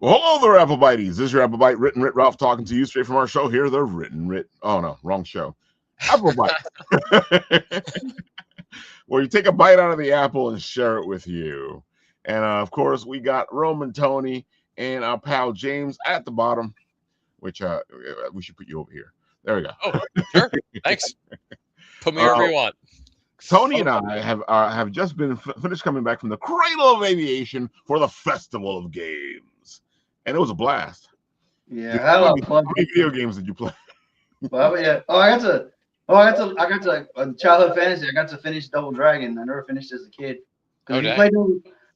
Well, hello there, Applebites. This is your Applebite, Written Writ Ralph, talking to you straight from our show here, the Written Writ. Oh, no, wrong show. Applebite. Where you take a bite out of the apple and share it with you. And, of course, we got Roman Tony and our pal James at the bottom, which we should put you over here. There we go. Oh, sure. Thanks. Put me wherever you want. Tony and I have just been finished coming back from the cradle of aviation for the Festival of Games. And it was a blast. Yeah, I had a lot of fun. How many video games did you play? Well, yeah. I got to childhood fantasy. I got to finish Double Dragon. I never finished as a kid. Because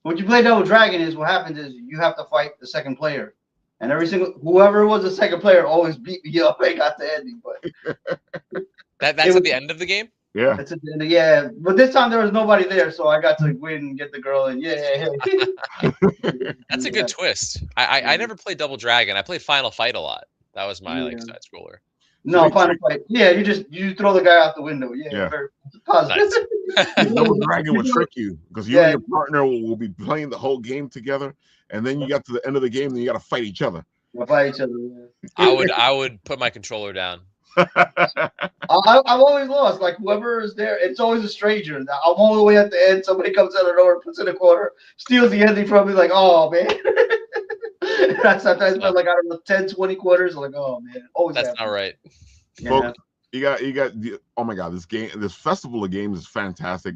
when you play Double Dragon, is what happens is you have to fight the second player, and whoever was the second player always beat me up. I got the ending, but that's at the end of the game. Yeah, that's at the end. Yeah, but this time there was nobody there, so I got to win and get the girl. And yeah. That's a good twist. I never played Double Dragon. I played Final Fight a lot. That was my side scroller. No, Final Fight. Yeah, you throw the guy out the window. Yeah. Very positive. Nice. Double Dragon will trick you because you and your partner will be playing the whole game together, and then you got to the end of the game, and you got to fight each other. I would put my controller down. I've always lost. Like whoever is there, it's always a stranger. I'm all the way at the end. Somebody comes out of nowhere, puts in a quarter, steals the ending from me. Like, oh man. I sometimes spend like I don't know 10, 20 quarters. Like, oh man, always. That's not right. Folks, you got oh my god, this festival of games is fantastic.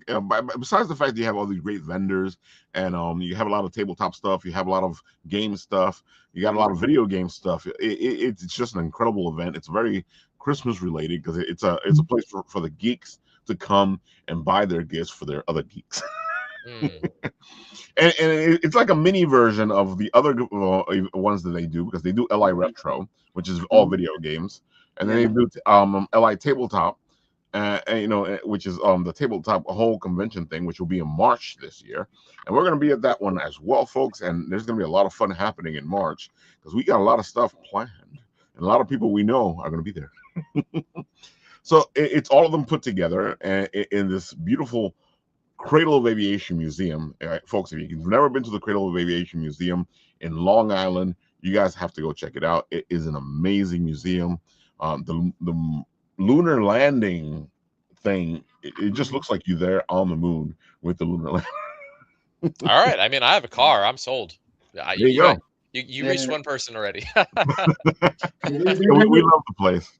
Besides the fact that you have all these great vendors and you have a lot of tabletop stuff, you have a lot of game stuff, you got a lot of video game stuff. It's just an incredible event. It's very Christmas related because it's a place for the geeks to come and buy their gifts for their other geeks. And it's like a mini version of the other ones that they do, because they do LI Retro, which is all video games, and then they do LI Tabletop, which is the tabletop whole convention thing, which will be in March this year, and we're going to be at that one as well, folks. And there's going to be a lot of fun happening in March because we got a lot of stuff planned, and a lot of people we know are going to be there. So it's all of them put together in this beautiful Cradle of Aviation Museum. Folks, if you've never been to the Cradle of Aviation Museum in Long Island, you guys have to go check it out. It is an amazing museum. The lunar landing thing, it just looks like you're there on the moon with the lunar landing. All right. I mean, I have a car. I'm sold. There you go. You reached one person already. We love the place.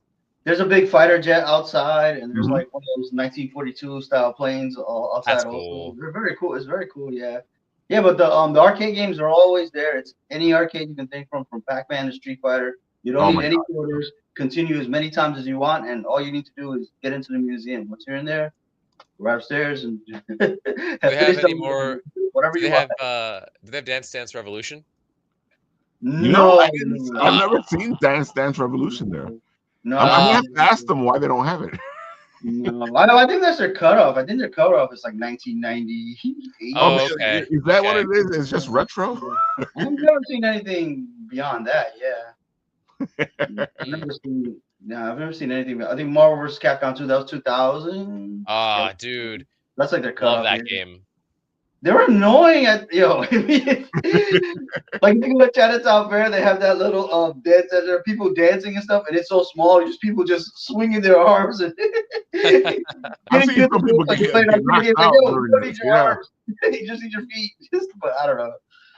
There's a big fighter jet outside, and there's like one of those 1942 style planes outside. That's also. cool. They're very cool. It's very cool, yeah. Yeah, but the arcade games are always there. It's any arcade you can think from Pac-Man to Street Fighter. You don't need any quarters. Continue as many times as you want, and all you need to do is get into the museum. Once you're in there, we're upstairs and do they have any more? Whatever you want. Do they have Dance Dance Revolution? No, I've never seen Dance Dance Revolution there. No, I'm gonna have to ask them why they don't have it. No, I think that's their cutoff. I think their cutoff is like 1998. Oh, okay. Is that what it is? It's just retro? I've never seen anything beyond that. Yeah. I've never seen anything. I think Marvel vs. Capcom 2. That was 2000. Ah, dude, that's like their cutoff. Love that game. They were annoying like think about Chinatown Fair, they have that little dance and there are people dancing and stuff, and it's so small, people just swinging their arms and I've seen some people get knocked out during this. Yeah. You just need your feet. But I don't know.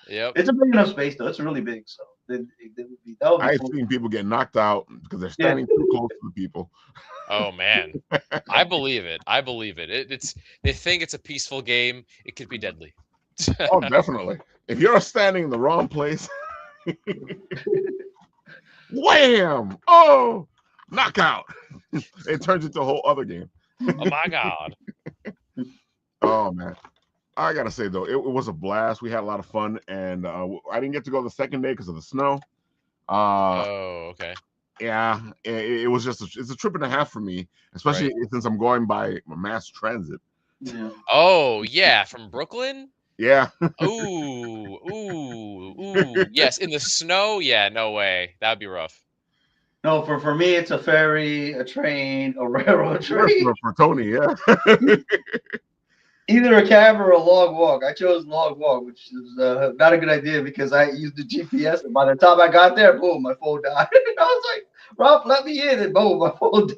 Yep. It's a big enough space though. It's really big, so I've seen people get knocked out because they're standing too close to the people. Oh man, I believe it. They think it's a peaceful game. It could be deadly. Oh, definitely. If you're standing in the wrong place, wham! Oh, knockout! It turns into a whole other game. Oh my god. Oh man, I gotta say though, it was a blast. We had a lot of fun, and I didn't get to go the second day because of the snow. Oh, okay. Yeah, it was it's a trip and a half for me, especially since I'm going by mass transit. Yeah. Oh yeah, from Brooklyn. Yeah. Ooh. Yes, in the snow. Yeah, no way. That'd be rough. No, for me, it's a ferry, a train, a railroad train. For Tony, yeah. Either a cab or a log walk. I chose log walk, which is not a good idea because I used the GPS, and by the time I got there, boom, my phone died. I was like, Rob, let me in, and boom, my phone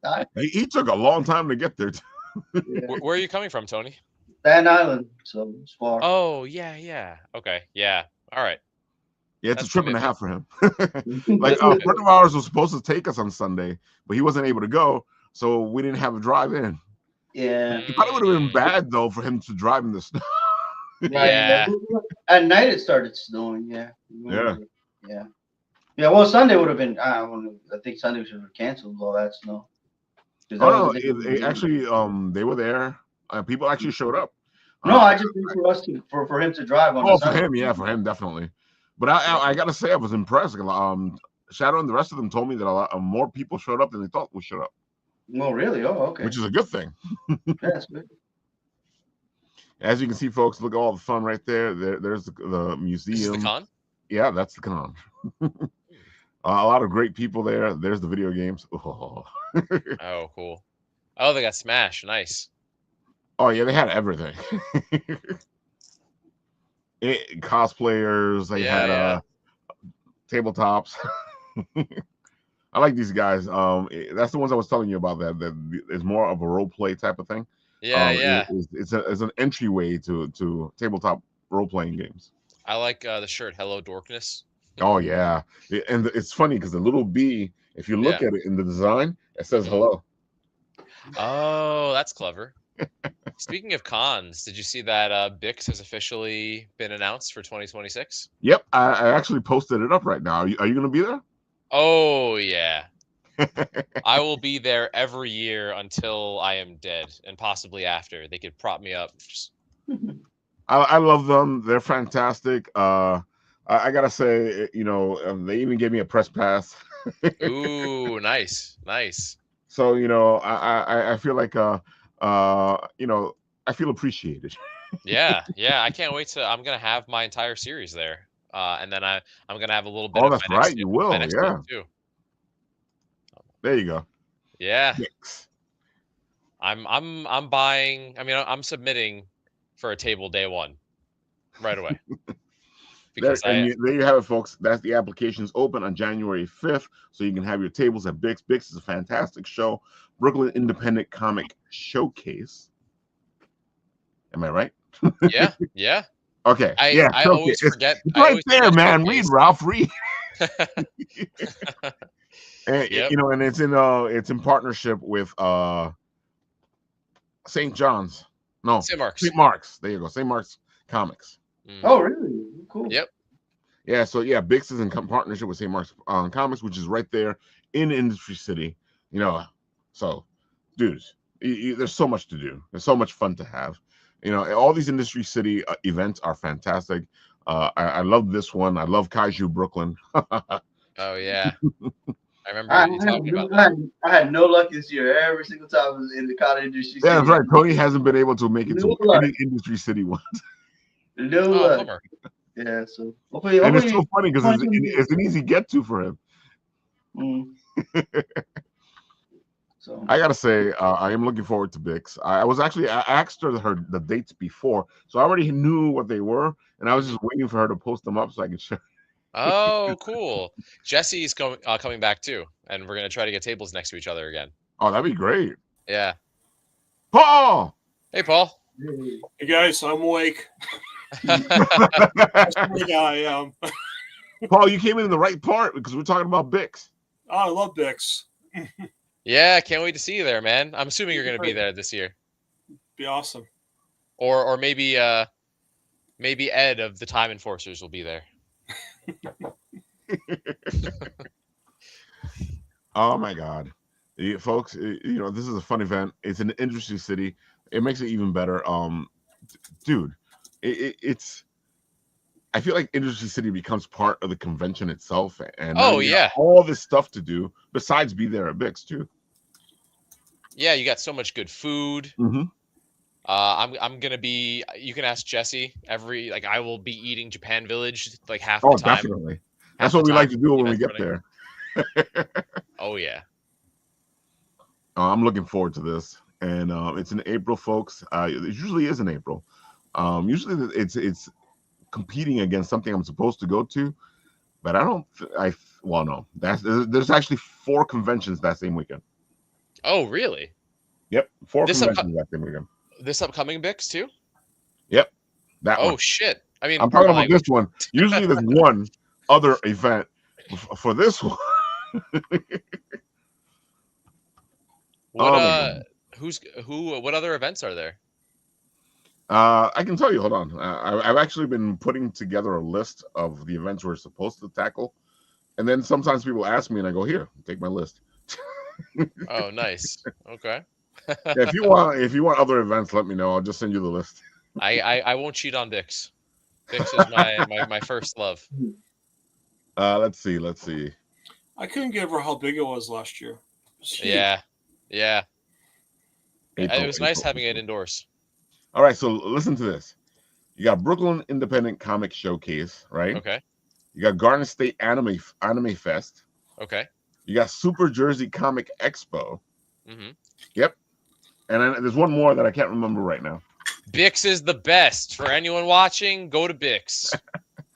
died. He took a long time to get there. Yeah. Where are you coming from, Tony? Staten Island, so it's far. Oh, yeah. Okay, yeah. All right. Yeah, it's That's a trip and a commitment. half for him. Like a friend of ours was supposed to take us on Sunday, but he wasn't able to go, so we didn't have a drive in. Yeah. It probably would have been bad though for him to drive in the snow. Yeah. At night it started snowing. Yeah. Yeah. Yeah. Yeah. Well, Sunday would have been. I think Sunday should have canceled all that snow. Oh no, actually, they were there. People actually showed up. No, I just mean for us for him to drive on. Oh, for him, yeah, for him definitely. But I gotta say, I was impressed. Shadow and the rest of them told me that a lot more people showed up than they thought would show up. Oh, really? Oh, okay. Which is a good thing. That's good. As you can see, folks, look at all the fun right there. There's the museum. This is the con? Yeah, that's the con. A lot of great people there. There's the video games. Oh, cool. Oh, they got Smash. Nice. Oh yeah, they had everything. Cosplayers. They had tabletops. I like these guys. That's the ones I was telling you about. That is more of a role play type of thing. Yeah. It's an entryway to tabletop role playing games. I like the shirt. Hello, Dorkness. Oh yeah, and it's funny because the little B, if you look at it in the design, it says hello. Oh, that's clever. Speaking of cons, did you see that Bix has officially been announced for 2026? Yep, I actually posted it up right now. Are you going to be there? Oh yeah. I will be there every year until I am dead, and possibly after. They could prop me up. I love them. They're fantastic. I gotta say, they even gave me a press pass. Ooh, nice. So I feel like I feel appreciated. Yeah. I can't wait I'm gonna have my entire series there, and then I'm gonna have a little bit. Oh, of that's my right. next, You will. my next Yeah. one too. There you go. Yeah. Geeks. I'm buying. I mean, I'm submitting for a table day one, right away. There you have it, folks. That's the applications open on January 5th, so you can have your tables at Bix. Bix is a fantastic show, Brooklyn Independent Comic Showcase. Am I right? Yeah. Okay. I always forget. It's right there, man. Read, Ralph. Read. And and it's in partnership with St. John's. No, St. Mark's. St. Mark's. There you go. St. Mark's Comics. Oh, really? Cool. Yep. Yeah, so Bix is in partnership with St. Mark's Comics, which is right there in Industry City. So, dudes, there's so much to do. There's so much fun to have. All these Industry City events are fantastic. I love this one. I love Kaiju Brooklyn. Oh yeah. I remember you talking about that. I had no luck this year. Every single time I was in the cottage industry. Yeah, that's right. Tony hasn't been able to make it to any Industry City ones. No luck. Yeah, so hopefully, it's so funny because it's an easy get to for him. So I gotta say, I am looking forward to Bix. I asked her the dates before, so I already knew what they were, and I was just waiting for her to post them up so I could share. Oh, cool. Jesse's coming back too, and we're gonna try to get tables next to each other again. Oh, that'd be great. Yeah. Paul. Hey, Paul. Hey guys, I'm awake. I Paul, you came in the right part because we're talking about Bix. Oh, I love Bix. Yeah, can't wait to see you there, man. I'm assuming you're gonna be there this year. Be awesome. Or maybe Ed of the Time Enforcers will be there. Oh my God, folks! This is a fun event. It's an Industry City. It makes it even better. Dude, it's. I feel like Industry City becomes part of the convention itself, and all this stuff to do besides be there at Bix too. Yeah, you got so much good food. Mm-hmm. I'm gonna be. You can ask Jesse. I will be eating Japan Village half the time. Oh, definitely. That's what we like to do when we get there. Oh yeah. I'm looking forward to this. and it's in April, folks. It usually is in April. Usually it's competing against something I'm supposed to go to, but I don't. Well, no. There's actually 4 conventions that same weekend. Oh, really? Yep, 4 This conventions that same weekend. This upcoming Bix too? Yep, that Oh one. shit! I mean, I'm talking my about this one. Usually there's one other event for this one. what Oh my God. what other events are there? I can tell you. Hold on. I've actually been putting together a list of the events we're supposed to tackle, and then sometimes people ask me, and I go, "Here, take my list." Oh, nice. Okay. Yeah, if you want other events, let me know. I'll just send you the list. I won't cheat on Bix. Bix is my first love. Let's see. I couldn't get over how big it was last year. It was huge. Yeah. It was nice having it April. indoors. All right, so listen to this. You got Brooklyn Independent Comic Showcase, right? Okay. You got Garden State Anime Fest. Okay. You got Super Jersey Comic Expo. Mm-hmm. Yep. And then there's one more that I can't remember right now. Bix is the best. For anyone watching, go to Bix.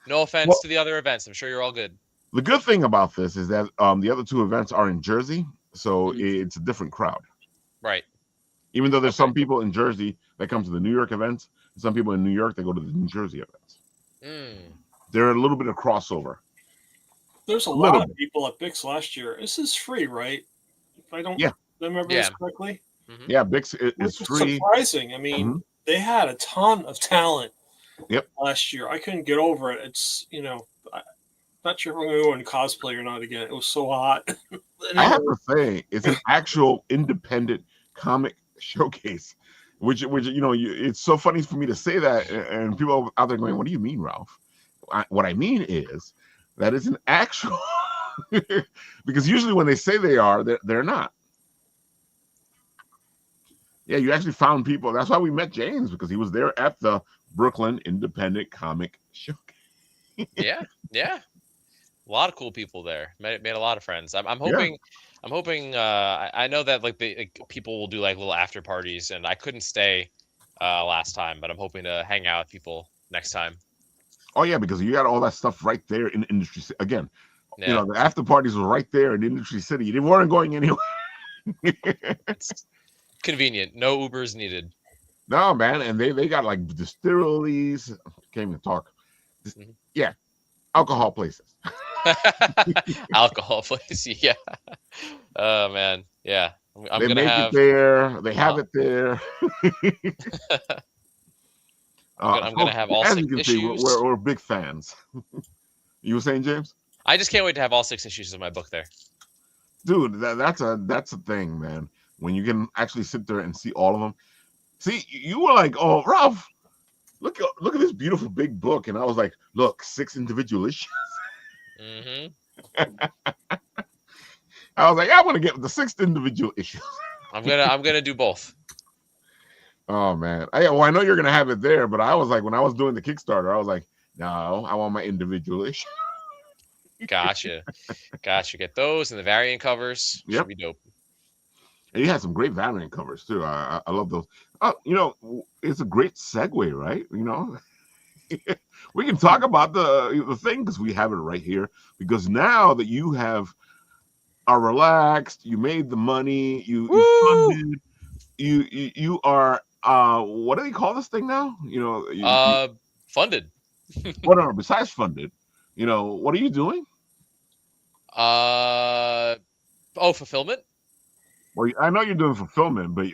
No offense to the other events. I'm sure you're all good. The good thing about this is that the other 2 events are in Jersey, so it's a different crowd. Right. Even though there's some people in Jersey that come to the New York events, and some people in New York that go to the New Jersey events. They're a little bit of crossover. There's a lot of people at Bix last year. This is free, right? If I don't remember this correctly. Mm-hmm. Yeah, Bix is free. Surprising. I mean, they had a ton of talent last year. I couldn't get over it. It's, I'm not sure if I'm going to go in cosplay or not again. It was so hot. I have to say, it's an actual independent comic showcase, which it's so funny for me to say that, and people out there going, "What do you mean, Ralph?" What I mean is that it's an actual because usually when they say they are, they're not. Yeah, you actually found people. That's why we met James, because he was there at the Brooklyn Independent Comic Showcase. Yeah. A lot of cool people there. Made a lot of friends. I'm hoping. I know that people will do like little after parties, and I couldn't stay last time, but I'm hoping to hang out with people next time. Oh yeah, because you got all that stuff right there in Industry City. Again, Yeah. The after parties were right there in Industry City. You weren't going anywhere. It's convenient. No Ubers needed. No, man, and they got like distilleries. Can't even talk. Yeah, alcohol places. Alcohol places. Yeah. Oh man. Yeah. I'm they gonna make have it there. They have it there. I'm gonna have all 6 issues. See, we're big fans. You were saying, James? I just can't wait to have all 6 issues of my book there. Dude, that's a thing, man. When you can actually sit there and see all of them. See, you were like, "Oh, Ralph, look at this beautiful big book," and I was like, "Look, 6 individual issues." I was like, "I want to get the 6 individual issues." I'm gonna do both. Oh man, I know you're gonna have it there, but I was like, when I was doing the Kickstarter, I was like, "No, I want my individual issue." Gotcha. Get those and the variant covers. Should be dope. And you had some great variant covers too. I love those. It's a great segue, right? We can talk about the thing because we have it right here. Because now that you are relaxed, you made the money, you funded, you are what do they call this thing now? Funded. Whatever. Besides funded, what are you doing? Fulfillment. Well, I know you're doing fulfillment, but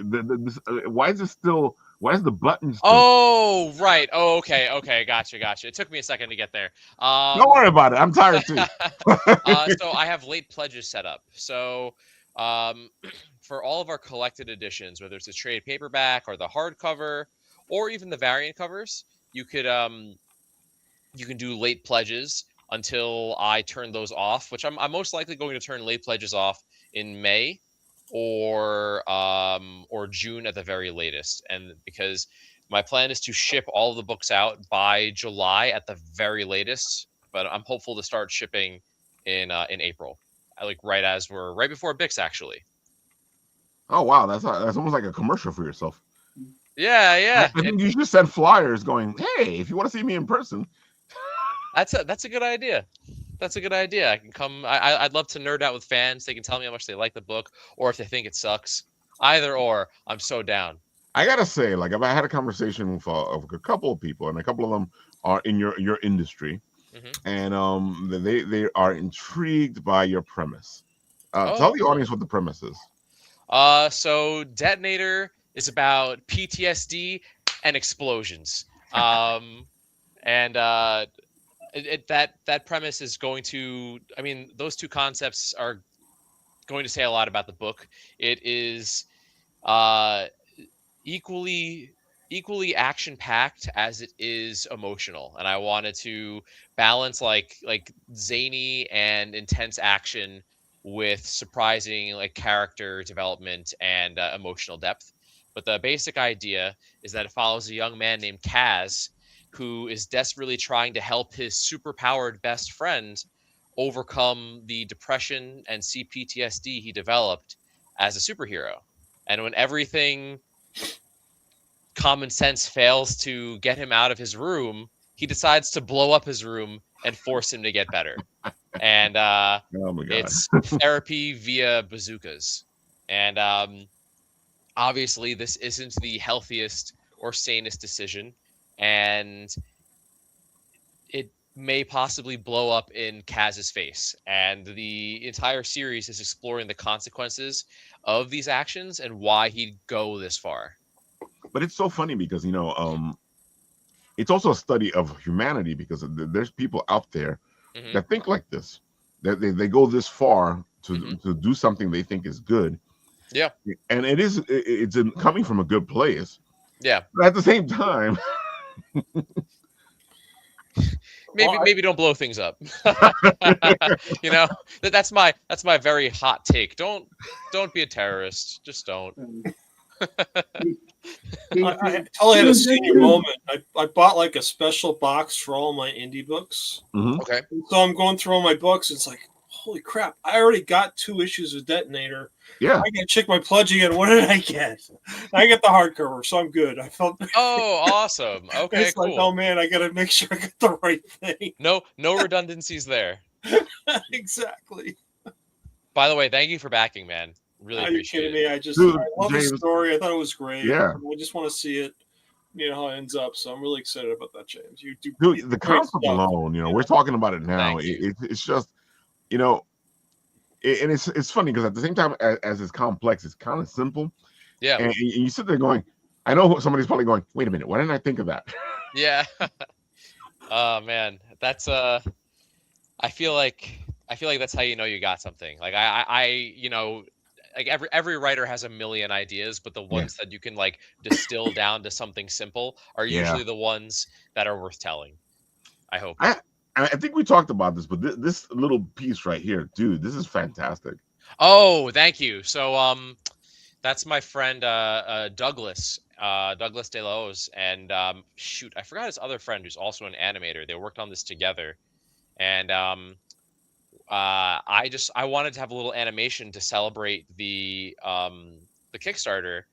why is the button still? Oh, right. Oh, okay. Gotcha. It took me a second to get there. Don't worry about it. I'm tired too. So I have late pledges set up. So for all of our collected editions, whether it's a trade paperback or the hardcover or even the variant covers, you can do late pledges until I turn those off, which I'm most likely going to turn late pledges off in May or June at the very latest. And because my plan is to ship all of the books out by July at the very latest, but I'm hopeful to start shipping in April, right before Bix actually. Oh wow, that's almost like a commercial for yourself. Yeah, yeah. I think you should send flyers going, hey, if you want to see me in person. That's a good idea. That's a good idea. I can come. I'd love to nerd out with fans. They can tell me how much they like the book, or if they think it sucks. Either or, I'm so down. I gotta say, like, if I had a conversation with a couple of people, and a couple of them are in your industry, and they are intrigued by your premise. Tell the audience what the premise is. So Detonator is about PTSD and explosions. And that premise is going to. I mean, those two concepts are going to say a lot about the book. It is equally action packed as it is emotional, and I wanted to balance like zany and intense action with surprising like character development and emotional depth. But the basic idea is that it follows a young man named Kaz who is desperately trying to help his superpowered best friend overcome the depression and CPTSD he developed as a superhero. And when everything common sense fails to get him out of his room, he decides to blow up his room and force him to get better. And oh my God. It's therapy via bazookas. And obviously, this isn't the healthiest or sanest decision. And it may possibly blow up in Kaz's face. And the entire series is exploring the consequences of these actions and why he'd go this far. But it's so funny because it's also a study of humanity, because there's people out there that think like this, that they go this far to do something they think is good. Yeah, and it's coming from a good place. Yeah, but at the same time, maybe don't blow things up. You know, that's my very hot take. Don't be a terrorist. Just don't. I totally had a senior moment. I bought like a special box for all my indie books. Okay. So I'm going through all my books. It's like, holy crap! I already got 2 issues of Detonator. Yeah. I gotta check my pledge again. What did I get? I get the hardcover, so I'm good. I felt. Oh, awesome. Okay, it's cool. like, oh man, I gotta make sure I get the right thing. No redundancies there. Exactly. By the way, thank you for backing, man. Really appreciate it. Are you kidding me? I love the story. I thought it was great. Yeah. I just want to see it. You know how it ends up. So I'm really excited about that, James. You do. Dude, the concept alone, we're talking about it now. It's just, and it's funny because at the same time as it's complex, it's kind of simple. Yeah. And you sit there going, I know somebody's probably going, wait a minute, why didn't I think of that? Yeah. Oh man, that's I feel like that's how you know you got something. Like I like every writer has a million ideas, but the ones that you can like distill down to something simple are usually the ones that are worth telling. I hope. I think we talked about this, but this little piece right here, dude, this is fantastic. Oh, thank you. So that's my friend Douglas De Los, and shoot, I forgot his other friend who's also an animator. They worked on this together, and I wanted to have a little animation to celebrate the Kickstarter,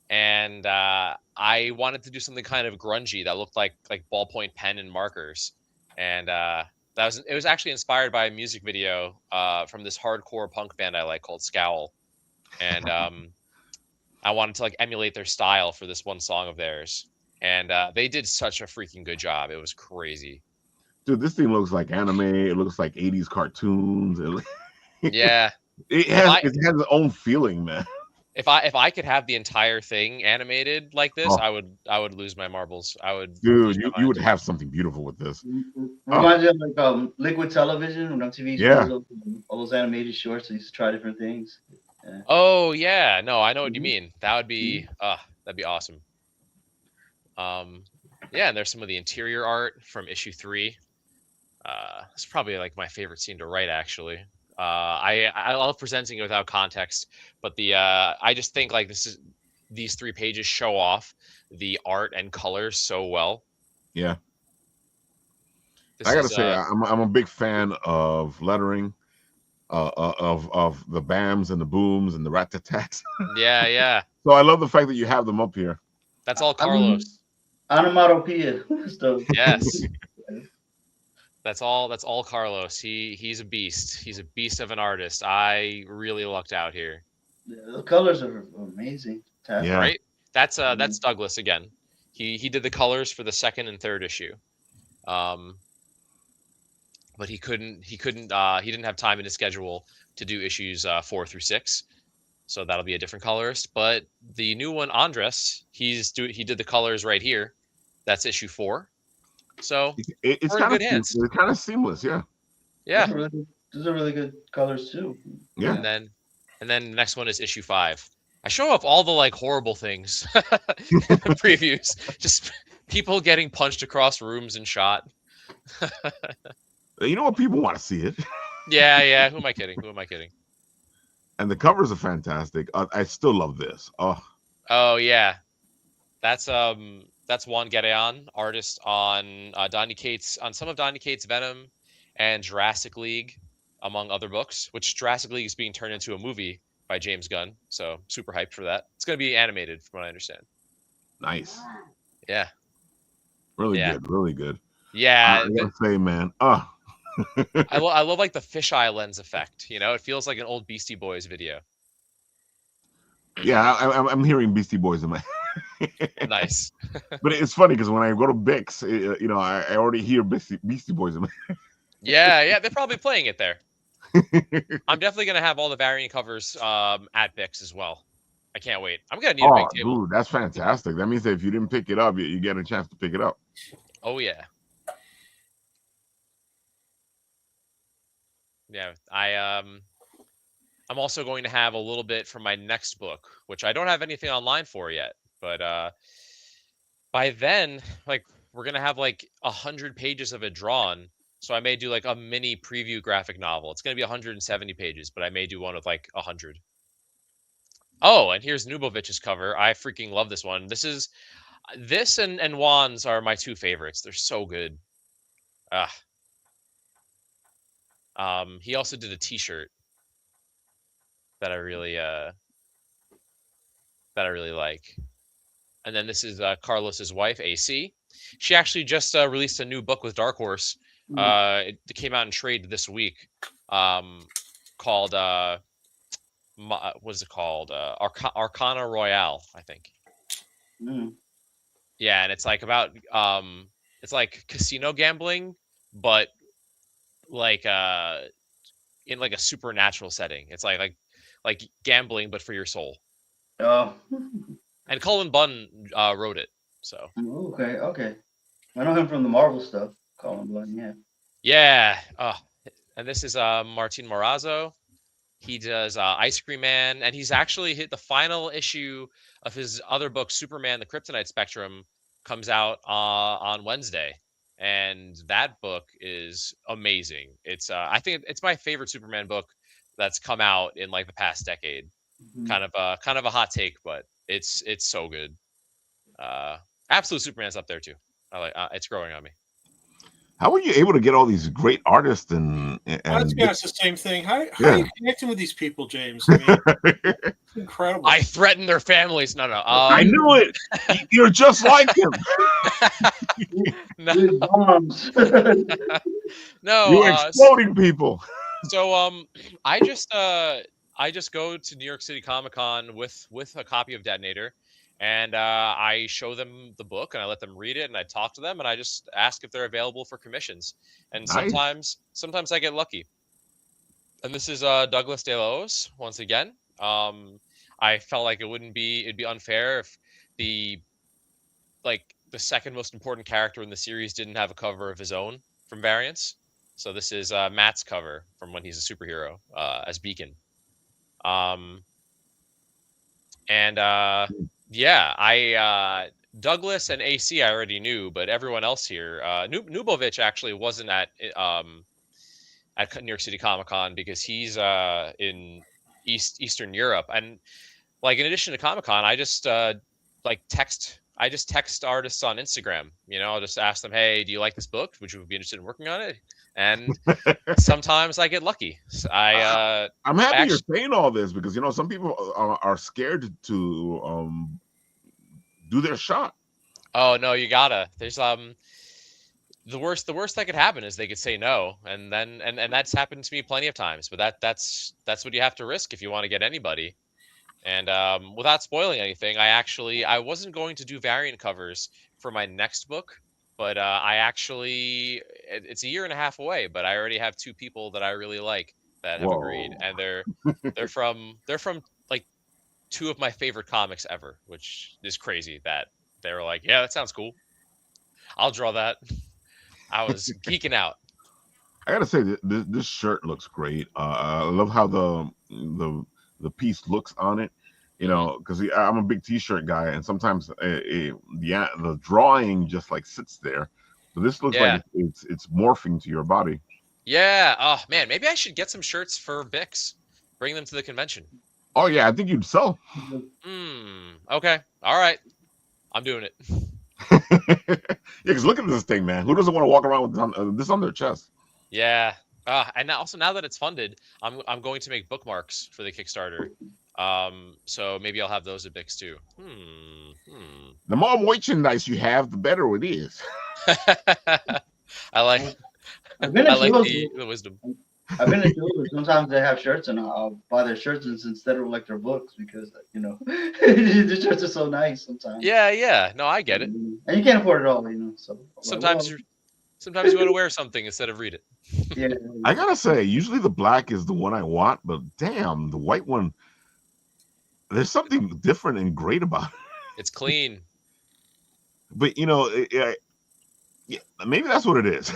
and I wanted to do something kind of grungy that looked like ballpoint pen and markers, and it was actually inspired by a music video from this hardcore punk band I like called Scowl, and I wanted to like emulate their style for this one song of theirs, and they did such a freaking good job. It was crazy. Dude, this thing looks like anime. It looks like 80s cartoons. Yeah. It has its own feeling, man. If I could have the entire thing animated like this, I would lose my marbles. I would. Dude, you would have something beautiful with this. Reminds me of like Liquid Television when MTV used all those animated shorts. They used to try different things. Yeah. Oh yeah, no, I know what you mean. That would be that'd be awesome. Yeah, and there's some of the interior art from issue 3. It's probably like my favorite scene to write, actually. I love presenting it without context, but I just think like these 3 pages show off the art and colors so well. Yeah. I gotta say, I'm a big fan of lettering. of the bams and the booms and the rat-tat-tats. Yeah, yeah. So I love the fact that you have them up here. That's all I mean, Carlos. onomatopoeia stuff. Yes. That's all Carlos. He's a beast. He's a beast of an artist. I really lucked out here. Yeah, the colors are amazing. Yeah. Right? That's Douglas again. He did the colors for the second and third issue. But he didn't have time in his schedule to do issues 4 through 6. So that'll be a different colorist. But the new one, Andres, he did the colors right here. That's issue 4. So it's we're in good hands. It's kind of seamless, yeah. Yeah. Those are really good colors too. Yeah. And then the next one is issue 5. I show up all the like horrible things in the previews. Just people getting punched across rooms and shot. You know what? People want to see it. Yeah. Who am I kidding? And the covers are fantastic. I still love this. Oh yeah, that's Juan Gedeon, artist on some of Donny Cates' Venom and Jurassic League, among other books. Which Jurassic League is being turned into a movie by James Gunn, so super hyped for that. It's going to be animated, from what I understand. Nice. Yeah. Really good. Yeah. I gotta say, man. I love like the fisheye lens effect. You know, it feels like an old Beastie Boys video. Yeah, I'm hearing Beastie Boys in my. Nice. But it's funny because when I go to Bix, I already hear Beastie Boys in my. Yeah, they're probably playing it there. I'm definitely gonna have all the variant covers at Bix as well. I can't wait. I'm gonna need a big table. Dude, that's fantastic. That means that if you didn't pick it up, you get a chance to pick it up. Oh yeah. Yeah, I'm also going to have a little bit from my next book, which I don't have anything online for yet. But by then, like we're gonna have like 100 pages of it drawn. So I may do like a mini preview graphic novel. It's gonna be 170 pages, but I may do one with like 100. Oh, and here's Nubovich's cover. I freaking love this one. This and Juan's are my two favorites. They're so good. He also did a T-shirt that I really like. And then this is Carlos's wife, AC. She actually just released a new book with Dark Horse. It came out in trade this week. Called what is it called? Arcana Royale, I think. Yeah, and it's like about it's like casino gambling, but like in like a supernatural setting. It's like gambling, but for your soul. Oh. And Cullen Bunn wrote it. So. Okay. I know him from the Marvel stuff. Cullen Bunn, yeah. Yeah. And this is Martin Morazzo. He does Ice Cream Man, and he's actually hit the final issue of his other book, Superman: The Kryptonite Spectrum, comes out on Wednesday. And that book is amazing. It's I think it's my favorite Superman book that's come out in like the past decade. Kind of a hot take, but it's so good. Absolute Superman's up there too. I like it's growing on me. How are you able to get all these great artists and I was going to ask the same thing. How are you connecting with these people, James? I mean, it's incredible. I threaten their families. No. I knew it. You're just like him. No. You're exploding people. So I just go to New York City Comic Con with a copy of Detonator. And I show them the book and I let them read it and I talk to them and I just ask if they're available for commissions. And nice. sometimes I get lucky. And this is Douglas De Los once again. I felt like it'd be unfair if the second most important character in the series didn't have a cover of his own from Variants. So this is Matt's cover from when he's a superhero as Beacon. Yeah, Douglas and AC I already knew, but everyone else here, Nubovich actually wasn't at New York City Comic Con because he's in Eastern Europe, and like in addition to Comic Con, I just I just text artists on Instagram. I'll just ask them, hey, do you like this book? Would you be interested in working on it? And sometimes I get lucky. I'm happy you're saying all this because some people are scared to do their shot. Oh no, you gotta. There's the worst that could happen is they could say no, and then and that's happened to me plenty of times. But that's what you have to risk if you want to get anybody. And without spoiling anything, I wasn't going to do variant covers for my next book, but it's a year and a half away, but I already have 2 people that I really like that have agreed, and they're from like 2 of my favorite comics ever, which is crazy that they were like, yeah, that sounds cool. I'll draw that. I was geeking out. I gotta say, this shirt looks great. I love how the piece looks on it, because I'm a big T-shirt guy, and sometimes the drawing just like sits there. But this looks like it's morphing to your body. Yeah. Oh man, maybe I should get some shirts for Bix. Bring them to the convention. Oh yeah, I think you'd sell. Okay. All right. I'm doing it. Yeah, because look at this thing, man. Who doesn't want to walk around with this on their chest? Yeah. And also now that it's funded, I'm going to make bookmarks for the Kickstarter. So maybe I'll have those at Bix too. The more merchandise you have, the better it is. I like the wisdom. I've been to shows where sometimes they have shirts, and I'll buy their shirts instead of like their books because the shirts are so nice sometimes. Yeah. No, I get it. And you can't afford it all, So sometimes you want to wear something instead of read it. Yeah. I gotta say, usually the black is the one I want, but damn, the white one. There's something different and great about it. It's clean. But maybe that's what it is.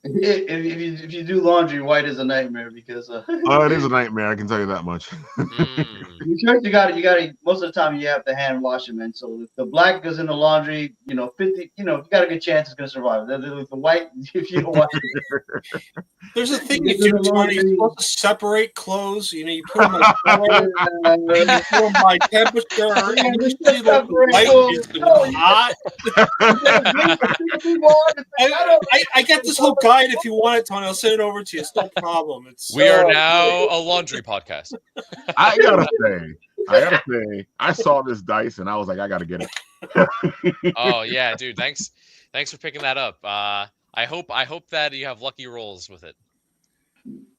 If you do laundry, white is a nightmare because it is a nightmare. I can tell you that much. Shirts, you got to. Most of the time, you have to hand wash them, and so if the black goes in the laundry, 50, you got a good chance it's gonna survive. The white, if you don't wash it. There's a thing you do, Tony. You're supposed to separate clothes. You put them on color, you put them by temperature, and you see the white is hot. I get this whole guide if you want it, Tony. I'll send it over to you. It's no problem. We are now a laundry podcast. I gotta say, I saw this dice and I was like, I gotta get it. Oh yeah, dude. Thanks for picking that up. I hope that you have lucky rolls with it.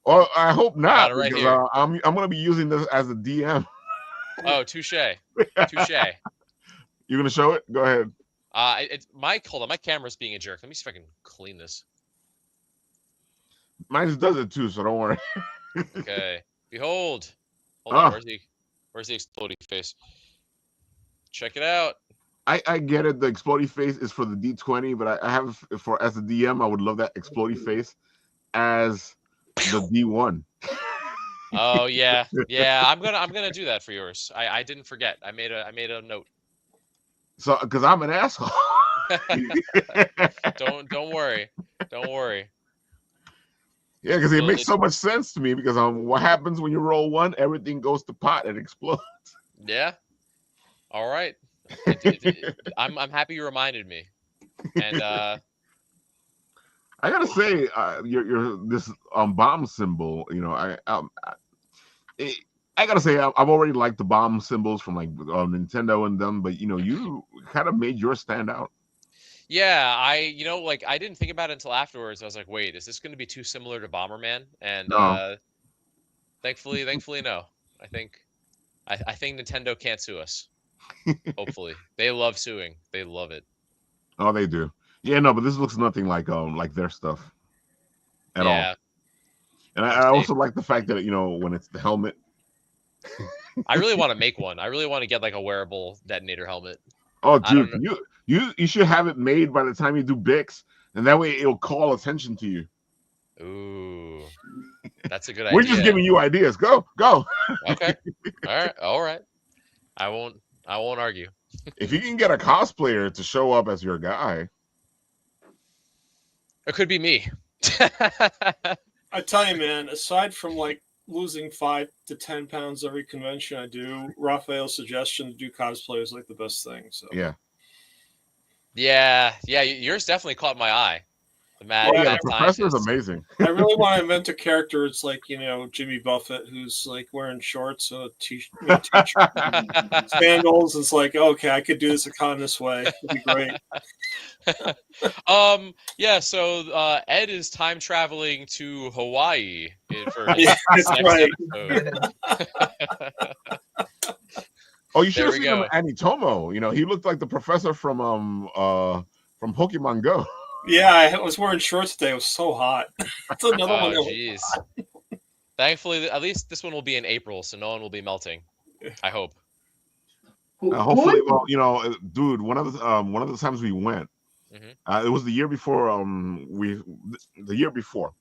Well, I hope not, right because I'm gonna be using this as a DM. Oh, touche. You gonna show it? Go ahead. Hold on, my camera's being a jerk. Let me see if I can clean this. Mine just does it too, so don't worry. Okay. Behold. Hold on. Where's the exploding face? Check it out. I get it. The exploding face is for the D20, but I have as a DM, I would love that exploding face as the D1. Oh yeah. I'm gonna do that for yours. I didn't forget. I made a note. So because I'm an asshole. Don't worry. Yeah, because it makes so much sense to me because what happens when you roll 1, everything goes to pot and explodes. Yeah. All right. I'm happy you reminded me. And I gotta say, your this bomb symbol, I gotta say, I've already liked the bomb symbols from like Nintendo and them, but you kind of made yours stand out. Yeah, I didn't think about it until afterwards. I was like, wait, is this going to be too similar to Bomberman? And no. Thankfully, no. I think Nintendo can't sue us. Hopefully, they love suing. They love it. Oh, they do. Yeah, no, but this looks nothing like their stuff at all. And I also like the fact that when it's the helmet. I really want to make one. I really want to get like a wearable detonator helmet. Oh, dude, you should have it made by the time you do Bix, and that way it'll call attention to you. Ooh, that's a good idea. We're just giving you ideas. Go. Okay. All right. I won't argue. If you can get a cosplayer to show up as your guy, it could be me. I tell you, man. Aside from like losing 5 to 10 pounds every convention I do. Raphael's suggestion to do cosplay is like the best thing. So yeah. Yours definitely caught my eye. The mad the professor is scientist. amazing. I really want to invent a character. It's like Jimmy Buffett, who's like wearing shorts and a t-shirt, sandals. It's like, okay, I could do this con this way. It'd be great. Yeah. So Ed is time traveling to Hawaii for his that's next right. episode. Oh, you should There have we seen him go. at Anitomo. He looked like the professor from Pokemon Go. Yeah, I was wearing shorts today. It was so hot. That's another one. Oh, jeez. Thankfully, at least this one will be in April, so no one will be melting. I hope. Hopefully, well, dude, one of the times we went, it was the year before. The year before,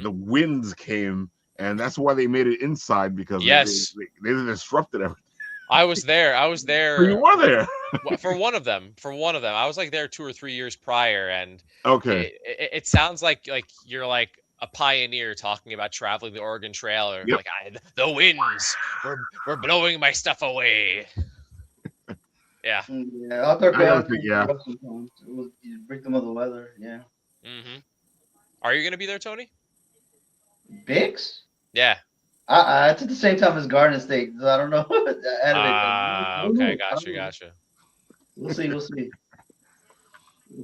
the winds came, and that's why they made it inside because they disrupted everything. I was there. So you were there for one of them. I was like there 2 or 3 years prior, and okay. It sounds like you're like a pioneer talking about traveling the Oregon Trail, or like the winds were blowing my stuff away. Yeah. Yeah, out there. Yeah. Victim of the weather. Yeah. Are you gonna be there, Tony? Bix? Yeah. It's at the same time as Garden State, so I don't know. Okay, gotcha. We'll see.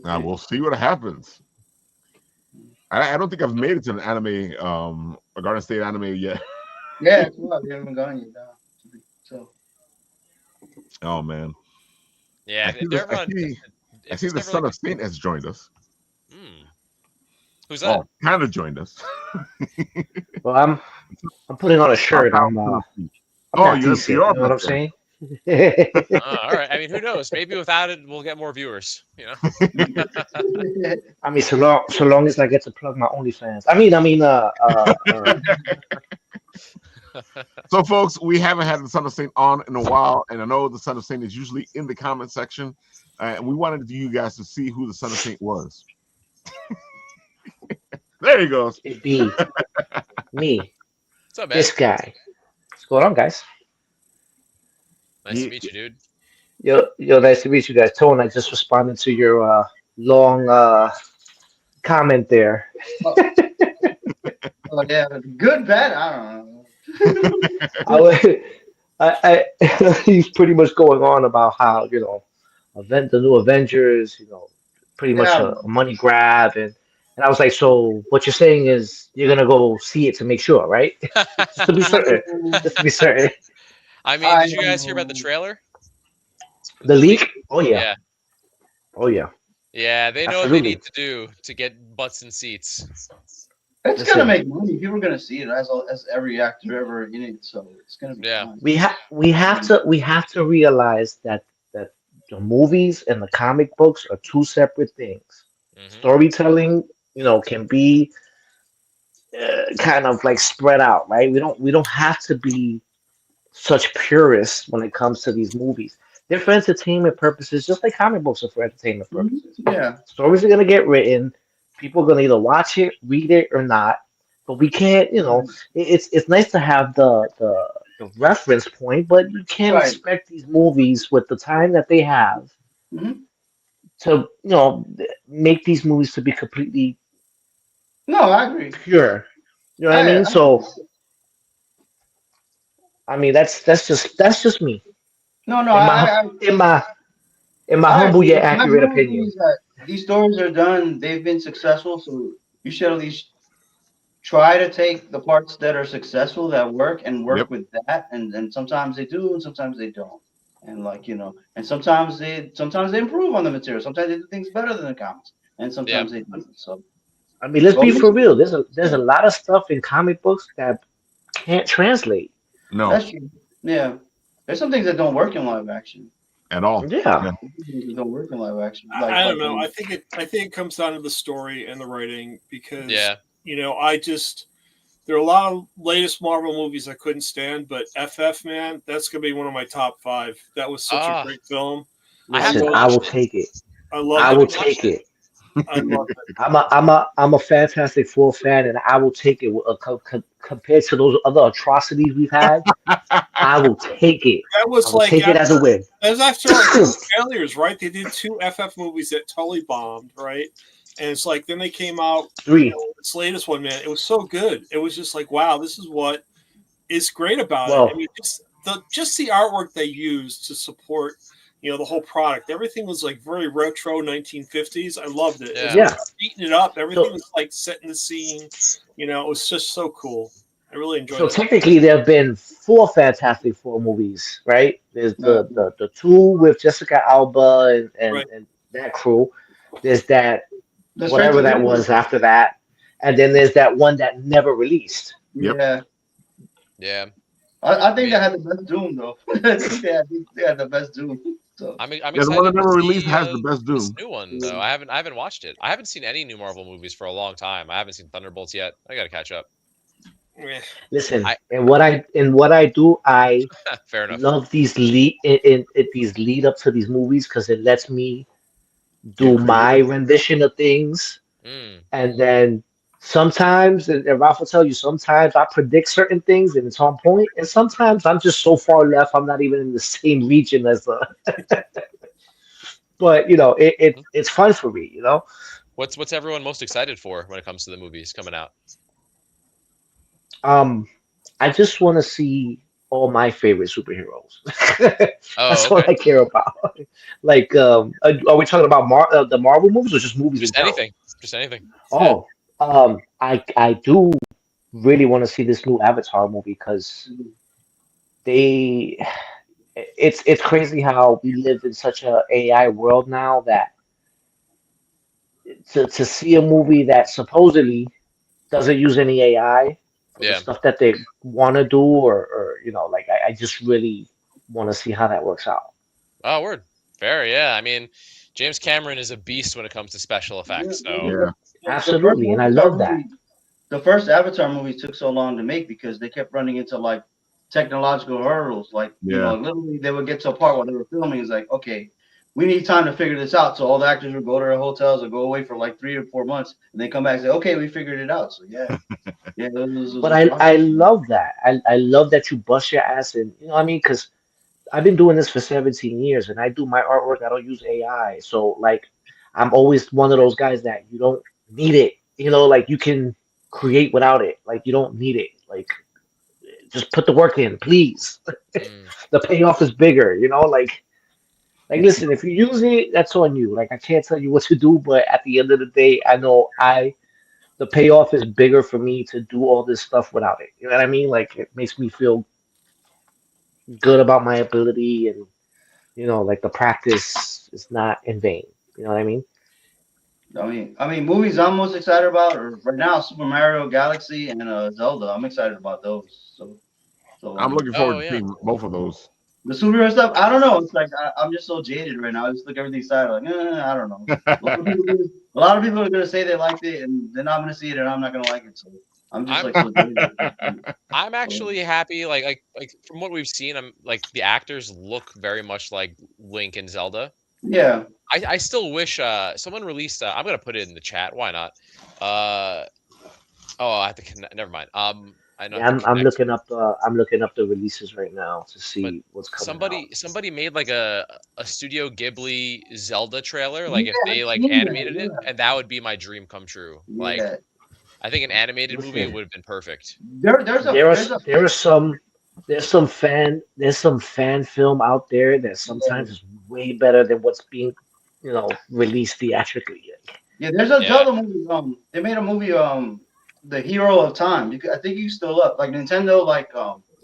We'll see what happens. I don't think I've made it to an anime, a Garden State anime yet. Yeah, well, we haven't gone yet. So. Oh man. Yeah, I see the Son of Saint has joined us. Who's that? Kind of joined us. Well, I'm putting on a shirt. I'm you're decent, you know what I'm saying? All right. I mean, who knows? Maybe without it, we'll get more viewers. I mean, so long as I get to plug my OnlyFans. So, folks, we haven't had the Son of Saint on in a while, and I know the Son of Saint is usually in the comment section, and we wanted you guys to see who the Son of Saint was. There he goes. It'd be me. What's up, man? This guy. What's going on, guys? Nice to meet you, dude. Yo, nice to meet you guys. Tone, I just responded to your long comment there. Oh yeah, good, bad. I don't know. He's pretty much going on about how the new Avengers, pretty much a money grab, and I was like, so what you're saying is you're gonna go see it to make sure, right? Just to be certain. I mean, did you guys hear about the trailer? The leak? Oh yeah. Oh yeah. Yeah, they know Absolutely. what they need to do to get butts in seats. It's gonna make money. People are gonna see it as every actor ever in it, so it's gonna be fun. We have to realize that the movies and the comic books are two separate things. Storytelling, can be kind of like spread out, right? We don't have to be such purists when it comes to these movies. They're for entertainment purposes, just like comic books are for entertainment purposes. Yeah, stories are gonna get written. People are gonna either watch it, read it, or not. But we can't, it's nice to have the reference point, but you can't expect these movies with the time that they have to, make these movies to be completely I agree. pure. You know what I mean? So, I mean that's just me. No, in my humble yet accurate opinion. These stories are done. They've been successful, so you should at least try to take the parts that are successful that work and work with that. And sometimes they do, and sometimes they don't. And and sometimes they improve on the material. Sometimes they do things better than the comics, and sometimes they don't. So, I mean, let's be for real. There's a lot of stuff in comic books that can't translate. No, that's true. Yeah, there's some things that don't work in live action at all. Yeah. Don't work in live action. I don't know. I think it comes down to the story and the writing because there are a lot of latest Marvel movies I couldn't stand, but FF, man, that's gonna be one of my top 5. That was such a great film. I will take it. I love. I will take it. I love it. I'm a Fantastic Four fan, and I will take it compared to those other atrocities we've had. I will take it. That I was will like take it as a win. that was after like two failures, right? They did two FF movies that totally bombed, right? And it's like then they came out, Three. this latest one, man. It was so good. It was just like, wow, this is what is great about it. I Well, mean, just the artwork they used to support, the whole product. Everything was like very retro 1950s. I loved it. It was Yeah. yeah. beating it up. Everything So was like setting the scene. It was just so cool. I really enjoyed so it. technically, there have been four Fantastic Four movies, right? There's No, the two with Jessica Alba and, Right. and that crew. There's that the straight whatever to that video. was after that, and then there's that one that never released. Yep. Yeah, Yeah. I think mean- they had the best Doom though. I think they had the best Doom. So I'm Yeah, the excited one that to never released see has the best this Doom. new one though. I haven't watched it. I haven't seen any new Marvel movies for a long time. I haven't seen Thunderbolts yet. I gotta catch up. Eh. Listen, I- and what I do, I Fair enough. love these these lead up to these movies because it lets me Yeah, do creative. my rendition of things, Mm. and then sometimes, and Ralph will tell you, sometimes I predict certain things and it's on point, and sometimes I'm just so far left, I'm not even in the same region as the. But it's fun for me. What's everyone most excited for when it comes to the movies coming out? I just want to see all my favorite superheroes. Oh, That's all okay. I care about. Like, are we talking about the Marvel movies or just movies in Just general? anything. Just anything. Oh, I do really want to see this new Avatar movie because they, it's crazy how we live in such a AI world now that to see a movie that supposedly doesn't use any AI for the Yeah. stuff that they want to do, or like I just really want to see how that works out. Oh, word. Fair. Yeah. I mean, James Cameron is a beast when it comes to special effects. So Yeah. Absolutely, and I love that. The first Avatar movie took so long to make because they kept running into like technological hurdles. Like Yeah. literally they would get to a part while they were filming. It's like, okay, we need time to figure this out. So all the actors would go to their hotels or go away for like 3 or 4 months, and then come back and say, okay, we figured it out. So yeah, yeah. But I love that. I love that you bust your ass, and you know what I mean, because I've been doing this for 17 years, and I do my artwork. I don't use AI, so like I'm always one of those guys that you don't need it. Like you can create without it. Like you don't need it. Like just put the work in, please. mm. The payoff is bigger. Like listen, if you use it, that's on you. Like I can't tell you what to do, but at the end of the day, I know the payoff is bigger for me to do all this stuff without it. You know what I mean? Like it makes me feel good about my ability, and like the practice is not in vain. You know what I mean? I mean, movies I'm most excited about are right now Super Mario Galaxy and Zelda. I'm excited about those. So I'm looking forward Oh, to yeah. seeing both of those. the superhero stuff, I don't know. It's like I'm just so jaded right now. I just look everything side like, I don't know. A lot of people are gonna say they liked it, and then I'm gonna see it, and I'm not gonna like it. So I'm just I'm- like so jaded. I'm actually happy. Like from what we've seen, I'm like the actors look very much like Link and Zelda. Yeah, I still wish someone released. I'm gonna put it in the chat. Why not? I have to connect. Never mind. I know. Yeah, I'm looking up the releases right now to see what's coming out. Somebody made like a Studio Ghibli Zelda trailer. Like if Yeah, they I've like seen that, animated it, yeah. and that would be my dream come true. Like yeah. I think an animated movie Listen. would have been perfect. There's some fan film out there that sometimes is way better than what's being released theatrically. Yeah, there's a Yeah. Zelda movie. They made a movie. The Hero of Time. I think you still up. Like Nintendo.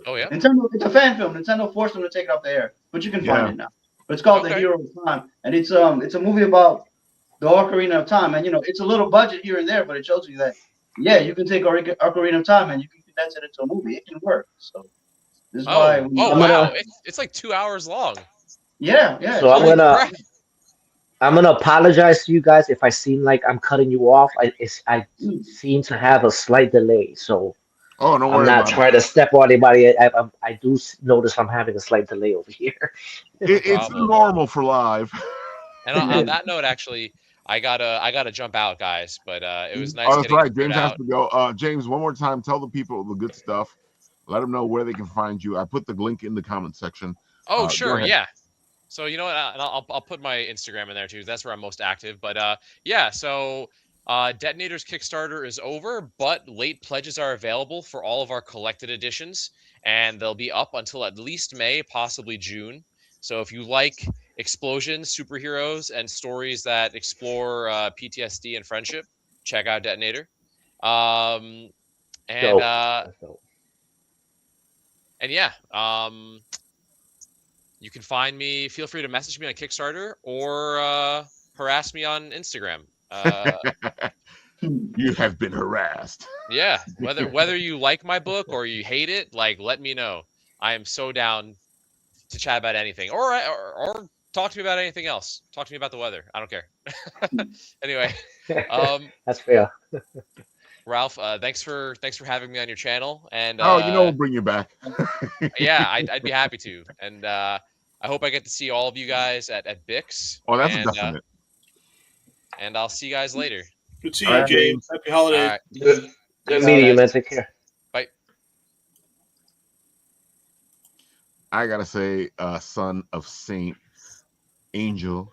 Oh yeah. Nintendo. It's a fan film. Nintendo forced them to take it off the air, but you can find Yeah. it now. But it's called The Okay. Hero of Time, and it's a movie about the Ocarina of Time, and it's a little budget here and there, but it shows you that you can take Ocarina of Time and you can condense it into a movie. It can work. So this is why. Oh I'm wow! gonna- It's like 2 hours long. Yeah. So I'm Holy gonna crap. I'm gonna apologize to you guys if I seem like I'm cutting you off. I seem to have a slight delay, so Oh, don't I'm worry not about trying to step on anybody. I do notice I'm having a slight delay over here. it. It's problem. normal for live. And on that note, actually, I gotta jump out, guys. But it was nice Oh, that's getting to right. nerd James has out. to go. James, one more time, tell the people the good stuff. Let them know where they can find you. I put the link in the comment section. Oh, Go sure, ahead. yeah. So you know what? I'll put my Instagram in there too. That's where I'm most active. But yeah. So Detonator's Kickstarter is over, but late pledges are available for all of our collected editions, and they'll be up until at least May, possibly June. So if you like explosions, superheroes, and stories that explore PTSD and friendship, check out Detonator. Um, and Dope. uh, That's dope. and yeah. You can find me. Feel free to message me on Kickstarter or harass me on Instagram. You have been harassed. Yeah, whether you like my book or you hate it, like let me know. I am so down to chat about anything, or talk to me about anything else. Talk to me about the weather. I don't care. Anyway, um, That's fair. Ralph, thanks for having me on your channel, and Oh, we'll bring you back. yeah, I'd be happy to, and I hope I get to see all of you guys at Bix, Oh, that's a definite. and I'll see you guys later. Good All seeing you, right, James. James. Happy All holidays. right, Good, good Peace out, meeting you, guys. man. Take care. Bye. I gotta say, son of Saint Angel.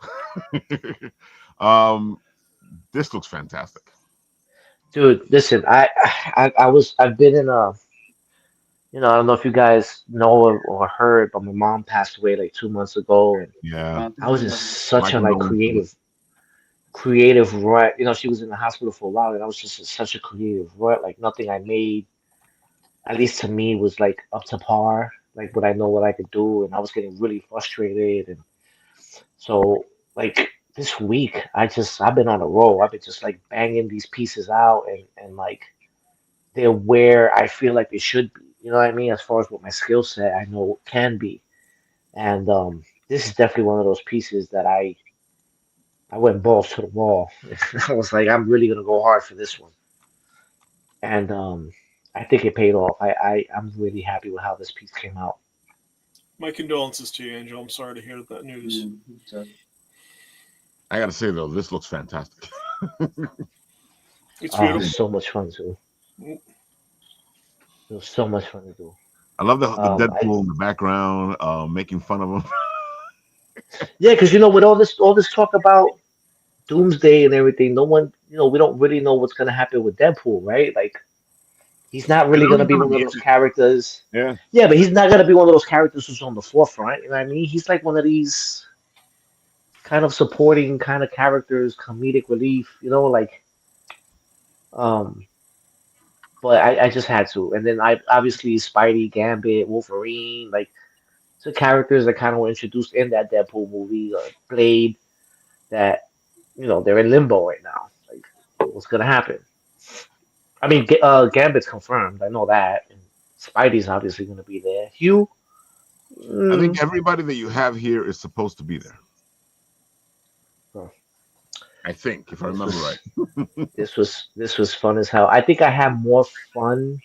um, this looks fantastic. Dude, listen, I've been in a, I don't know if you guys know or heard, but my mom passed away like 2 months ago, and Yeah, I was in my such a like condolences. creative rut. She was in the hospital for a while, and I was just in such a creative rut. Like nothing I made, at least to me, was like up to par, like what I could do, and I was getting really frustrated. And so, like this week, I've been on a roll. I've been just like banging these pieces out, and like they're where I feel like they should be. You know what I mean? As far as what my skill set I know can be. And this is definitely one of those pieces that I went balls to the wall. I was like, I'm really gonna go hard for this one. And I think it paid off. I'm really happy with how this piece came out. My condolences to you, Angel. I'm sorry to hear that news. I gotta say though, this looks fantastic. It's Oh, it beautiful. was so much fun too. It was so much fun to do. I love the I Deadpool in the background, making fun of him. Yeah, because with all this talk about Doomsday and everything, no one, we don't really know what's gonna happen with Deadpool, right? Like he's not I really know gonna he's be gonna one of be those in it. characters. Yeah, Yeah, but he's not gonna be one of those characters who's on the forefront. You know what I mean? He's like one of these kind of supporting kind of characters, comedic relief. Like um. But I just had to, and then I obviously Spidey, Gambit, Wolverine, like the characters that kind of were introduced in that Deadpool movie, Blade, that they're in limbo right now. Like, what's gonna happen? I mean, Gambit's confirmed. I know that. And Spidey's obviously gonna be there. Hugh, I think mm, everybody that you have here is supposed to be there. oh, I think, if I this remember was right. this was fun as hell. I think I had more fun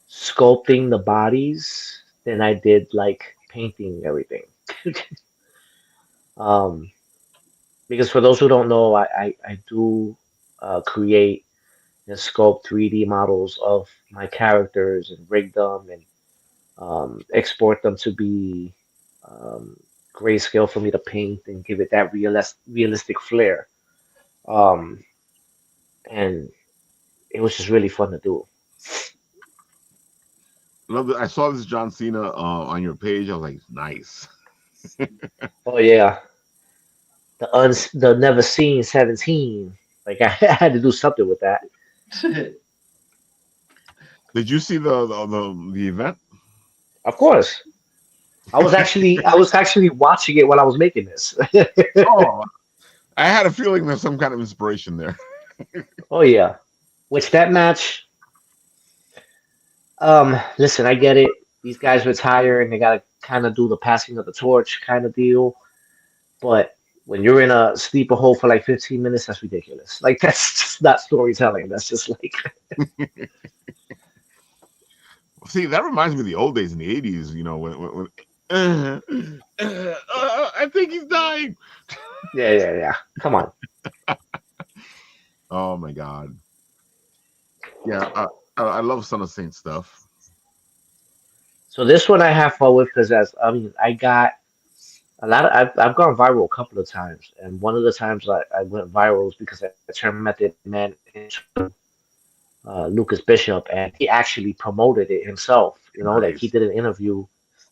sculpting the bodies than I did like painting everything. Um, because for those who don't know, I do create and sculpt 3D models of my characters and rig them and export them to be um, grayscale for me to paint and give it that realistic flair. Um, and it was just really fun to do. Love it. I saw this John Cena on your page. I was like, nice. Oh yeah, the never seen 17. Like I had to do something with that. Did you see the event? Of course. I was actually watching it while I was making this. Oh, I had a feeling there's some kind of inspiration there. Oh yeah. Which that match, listen, I get it. These guys retire and they gotta kind of do the passing of the torch kind of deal. But when you're in a sleeper hole for like 15 minutes, that's ridiculous. Like that's just not storytelling. That's just like See, that reminds me of the old days in the '80s. When I think he's dying. Yeah. Come on. Oh my god. Yeah, I love Son of Saint stuff. So this one I have fun with because as I mean I got a lot of I've gone viral a couple of times, and one of the times I went viral was because I turned my Method Man into Lucas Bishop, and he actually promoted it himself. Like he Nice. did an interview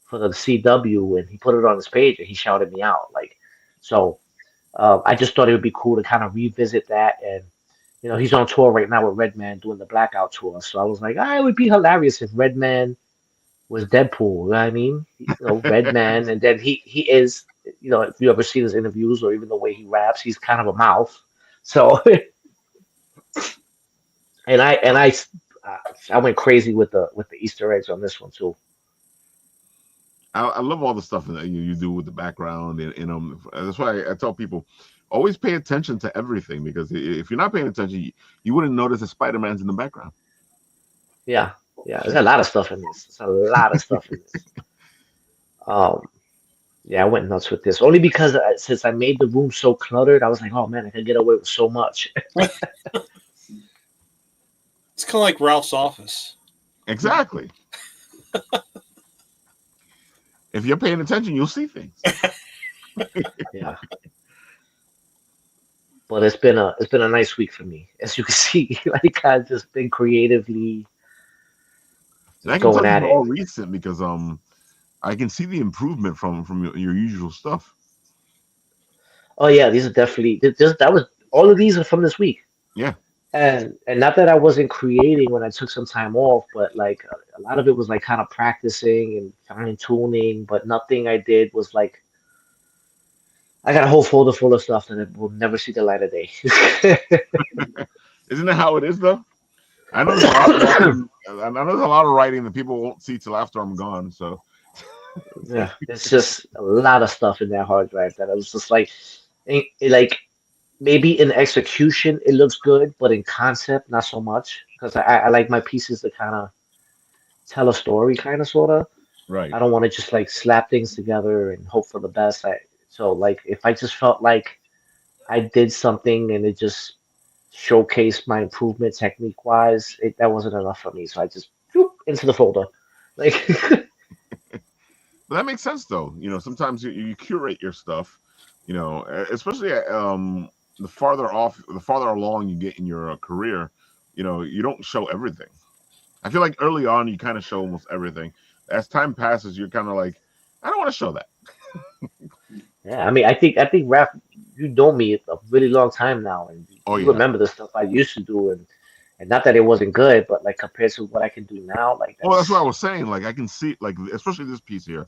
for the CW, and he put it on his page, and he shouted me out. Like, so I just thought it would be cool to kind of revisit that, and he's on tour right now with Redman doing the Blackout tour. So I was like, it would be hilarious if Redman was Deadpool. You know what I mean? Redman, and then he is. If you ever see his interviews or even the way he raps, he's kind of a mouth. So and I went crazy with the Easter eggs on this one too. I love all the stuff that you do with the background, and that's why I tell people always pay attention to everything, because if you're not paying attention, you wouldn't notice that Spider-Man's in the background. Yeah, there's a lot of stuff in this. There's a lot of stuff in this. Um, yeah, I went nuts with this only because since I made the room so cluttered, I was like, oh man, I can get away with so much. It's kind of like Ralph's office. Exactly. If you're paying attention, you'll see things. Yeah. But it's been a nice week for me, as you can see. Like I've just been creatively And I can going tell at these are it. all recent because I can see the improvement from your usual stuff. Oh yeah, these are definitely that was all of these are from this week. Yeah. And not that I wasn't creating when I took some time off, but like a lot of it was like kind of practicing and fine tuning, but nothing I did was like I got a whole folder full of stuff that will never see the light of day. Isn't that how it is though? I know there's a lot of writing. I know there's a lot of writing that people won't see till after I'm gone. So Yeah, it's just a lot of stuff in that hard drive that I was just like, like maybe in execution it looks good, but in concept not so much because I like my pieces to kind of tell a story, kind of sort of. right. I don't want to just like slap things together and hope for the best. So like if I just felt like I did something and it just showcased my improvement technique wise, that wasn't enough for me. So I just into the folder. Like But that makes sense though. Sometimes you curate your stuff. Especially the farther along you get in your career, you don't show everything. I feel like early on you kind of show almost everything. As time passes, you're kind of like, I don't want to show that. yeah, I mean I think Raph, you know me a really long time now and Oh you yeah. remember the stuff I used to do and not that it wasn't good, but like compared to what I can do now, like Well, that's what I that's was saying. Like I can see, like especially this piece here.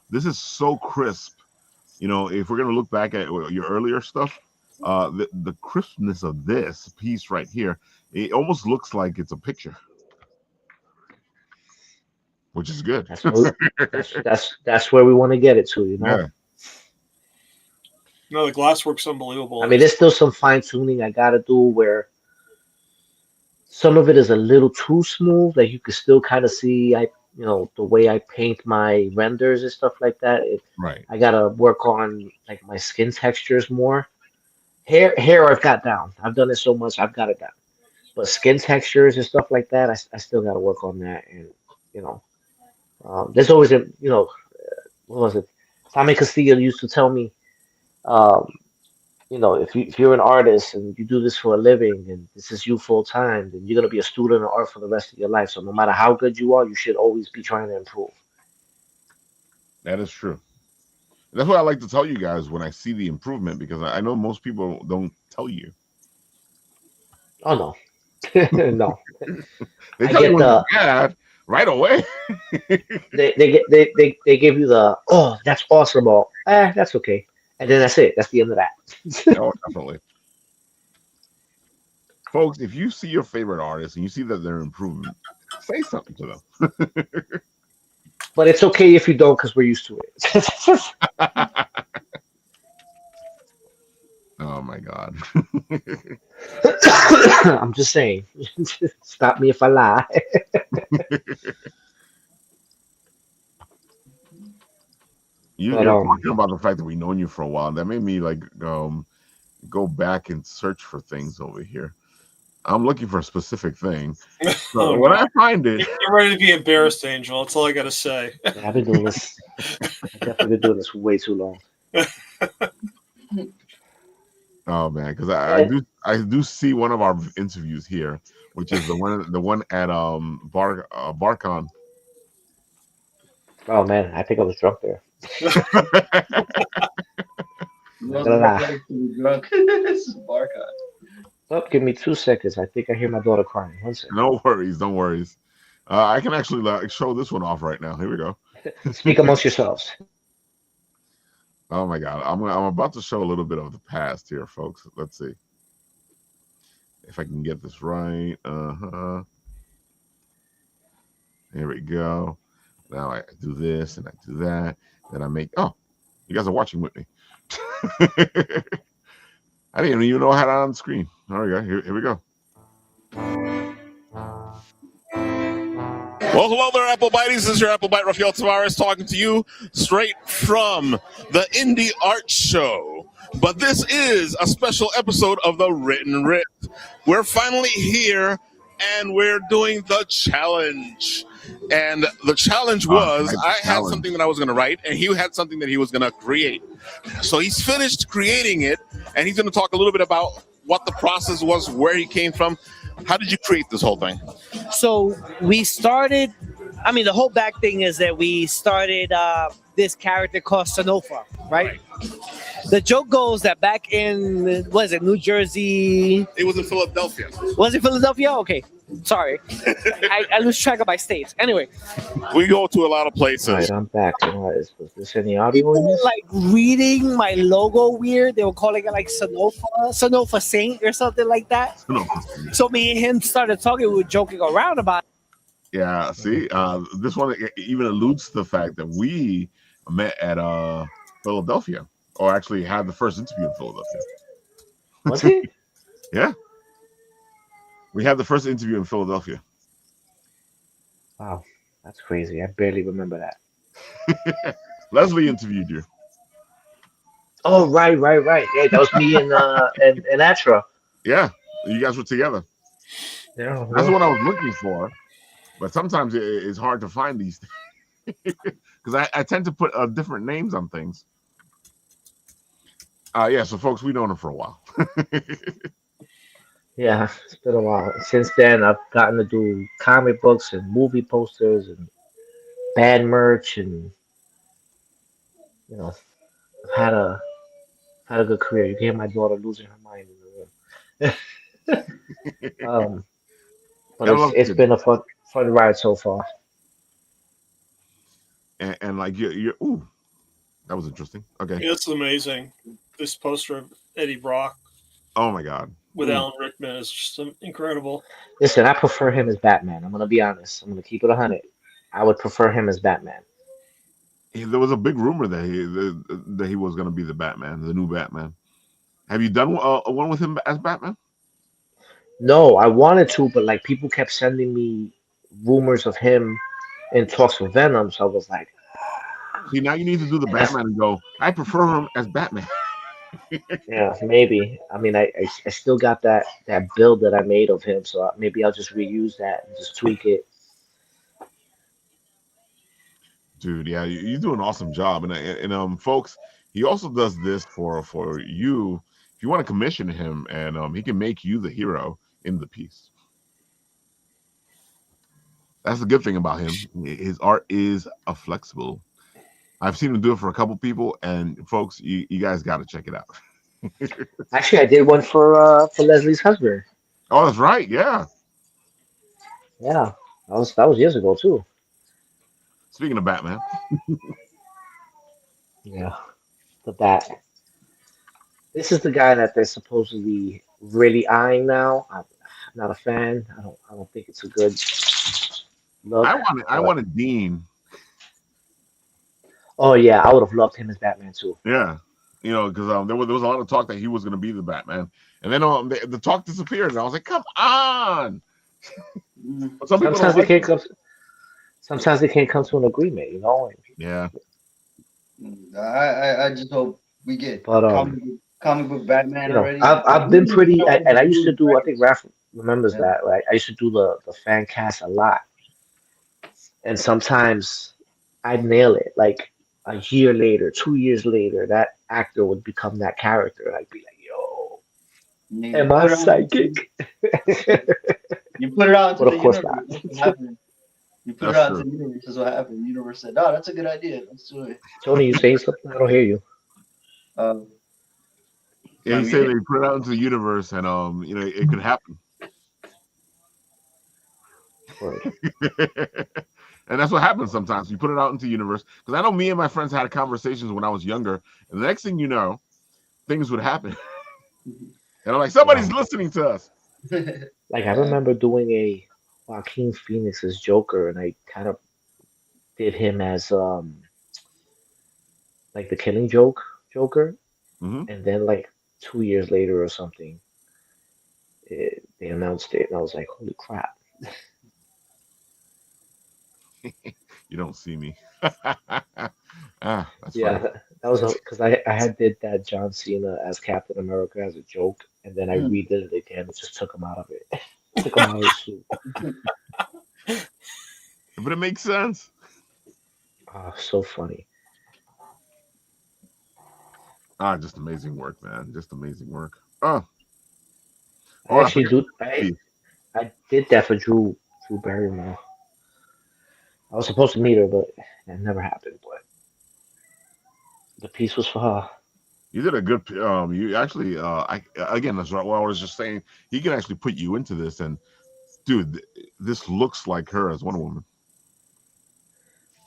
This is so crisp. If we're gonna look back at your earlier stuff, the crispness of this piece right here, it almost looks like it's a picture, which is good. that's what that's where we want to get it to, you know. Yeah. No, the glasswork's unbelievable. I mean, there's still some fine tuning I gotta do where some of it is a little too smooth. Like you can still kind of see the way I paint my renders and stuff like that. Right. I gotta work on like my skin textures more. Hair I've got down. I've done it so much, I've got it down. But skin textures and stuff like that, I still gotta work on that. And you know, there's always what was it? Tommy Castillo used to tell me. Um, if you're an artist and you do this for a living and this is you full time, then you're gonna be a student of art for the rest of your life. So no matter how good you are, you should always be trying to improve. That is true. That's what I like to tell you guys when I see the improvement, because I know most people don't tell you. Oh no, no. They I tell you get when it's the bad right away. they give you the that's awesome or that's okay, and then that's it. That's the end of that. Oh, definitely. Folks, if you see your favorite artist and you see that they're improving, say something to them. But it's okay if you don't, because we're used to it. Oh my god. I'm just saying. Stop me if I lie. You're talking about the fact that we've known you for a while. That made me like go back and search for things over here. I'm looking for a specific thing. So when I find it, you're ready to be embarrassed, Angel. That's all I gotta say. Yeah, I've been doing this. I've definitely been doing this for way too long. oh man, because I do see one of our interviews here, which is the one at BarCon. Oh man, I think I was drunk there. Drunk. This is Barcon. Oh, give me 2 seconds. I think I hear my daughter crying. 1 second. No worries, don't worries. I can actually show this one off right now. Here we go. Speak amongst yourselves. Oh my God, I'm about to show a little bit of the past here, folks. Let's see if I can get this right. Here we go. Now I do this and I do that. Then I make. Oh, you guys are watching with me. I didn't even know I had it on the screen. There we go. Here we go. Well, hello there, Apple Bites. This is your Apple Bite, Rafael Tavares, talking to you straight from the Indie Art Show. But this is a special episode of The Written Rift. We're finally here, and we're doing the challenge. And the challenge was, I had something that I was going to write, and he had something that he was going to create. So he's finished creating it, and he's going to talk a little bit about what the process was, where he came from. How did you create this whole thing? So we started, the whole back thing is that we started this character called Sanofa, right? The joke goes that back in, what is it, New Jersey? It was in Philadelphia. Was it Philadelphia? Okay. Sorry. I lose track of my states. Anyway. We go to a lot of places. All right, I'm back. Was this any audio in this? Like reading my logo weird. They were calling it like Sanofa Saint or something like that. So me and him started talking. We were joking around about it. Yeah, see, this one even alludes to the fact that we met at Philadelphia, or actually had the first interview in Philadelphia. Was it? Yeah. We had the first interview in Philadelphia. Wow, that's crazy. I barely remember that. Leslie interviewed you. Oh, right. Yeah, that was me and Atra. Yeah, you guys were together. Yeah, that's what I was looking for. But sometimes it's hard to find these things because I tend to put different names on things. Yeah, so folks, we've known him for a while. Yeah, it's been a while. Since then, I've gotten to do comic books and movie posters and band merch, and I've had a good career. You can hear my daughter losing her mind in the room. But it's been a fun ride so far. And like you're ooh, that was interesting. Okay, it's amazing. This poster of Eddie Brock. Oh my God. With Alan Rickman is just incredible. Listen, I prefer him as Batman. I'm gonna be honest. I'm gonna keep it 100. I would prefer him as Batman. There was a big rumor that he was gonna be the Batman, the new Batman. Have you done one with him as Batman? No, I wanted to, but like people kept sending me rumors of him in talks with Venom, so I was like, see, now you need to do the Batman and go, I prefer him as Batman. Yeah, maybe. I still got that build that I made of him, so maybe I'll just reuse that and just tweak it. Dude, yeah, you do an awesome job, and folks, he also does this for you. If you want to commission him, and he can make you the hero in the piece. That's the good thing about him. His art is flexible. I've seen him do it for a couple people, and folks, you guys got to check it out. Actually, I did one for Leslie's husband. Oh, that's right. Yeah. Yeah, that was years ago too. Speaking of Batman. Yeah, the Bat. This is the guy that they're supposedly really eyeing now. I'm not a fan. I don't think it's a good look. I wanted Dean. Oh yeah, I would have loved him as Batman too. Yeah, because there was a lot of talk that he was going to be the Batman, and then the talk disappeared, and I was like, "Come on!" Sometimes they can't come to an agreement, Yeah. I just hope we get But comic book Batman already. I've been pretty, and I used to do. I think Yeah. Raph remembers that, right? I used to do the fan cast a lot, and sometimes I'd nail it. Like a year later, 2 years later, that actor would become that character, and I'd be like, "Yo, You am I put it out, psychic?" you put it out into But the of course universe. not. That's what happened. You put it That's out into true. the universe. That's what happened. The universe said, "Oh, that's a good idea. Let's do it." Tony, you saying something? I don't hear you. Um, Yeah, am I he's saying muted? they put it out into the universe, and it could happen. Word. And that's what happens sometimes. You put it out into the universe. Because I know me and my friends had conversations when I was younger, and the next thing you know, things would happen. And I'm like, somebody's Wow. listening to us. Like I Yeah. remember doing a Joaquin Phoenix's Joker, and I kind of did him as like the Killing Joke Joker, Hmm. and then like 2 years later or something, they announced it, and I was like, "Holy crap!" You don't see me. That's Yeah, funny. that was because I had did that John Cena as Captain America as a joke, and then I redid it again. It just took him out of it, took him out of his suit. But it makes sense. So funny. Just amazing work, man. Just amazing work. Oh, I I actually forgot. do. I did that for Drew Barrymore. I was supposed to meet her, but it never happened. But the piece was for her. You did a good. You actually. I again. That's what I was just saying. He can actually put you into this, and dude, this looks like her as Wonder Woman.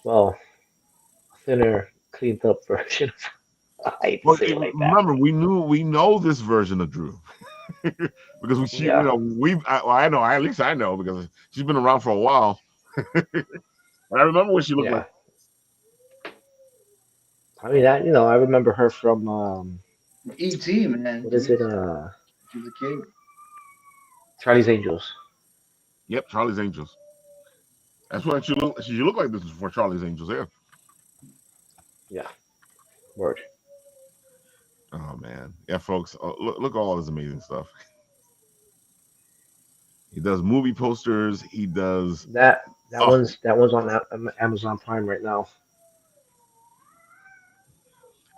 Well, thinner, cleaned up version. I hate to Well, say it like that. remember, we know this version of Drew because Yeah, I know, at least I know because she's been around for a while. I remember what she looked like. yeah. I mean, I remember her from E.T. man, what is it? she's a kid. Charlie's Angels. Yep, Charlie's Angels. That's what she looked. She looked like this for Charlie's Angels. Yeah. Yeah, word. Oh man, yeah, folks. Look at all this amazing stuff. He does movie posters. He does. That Oh, one's on Amazon Prime right now.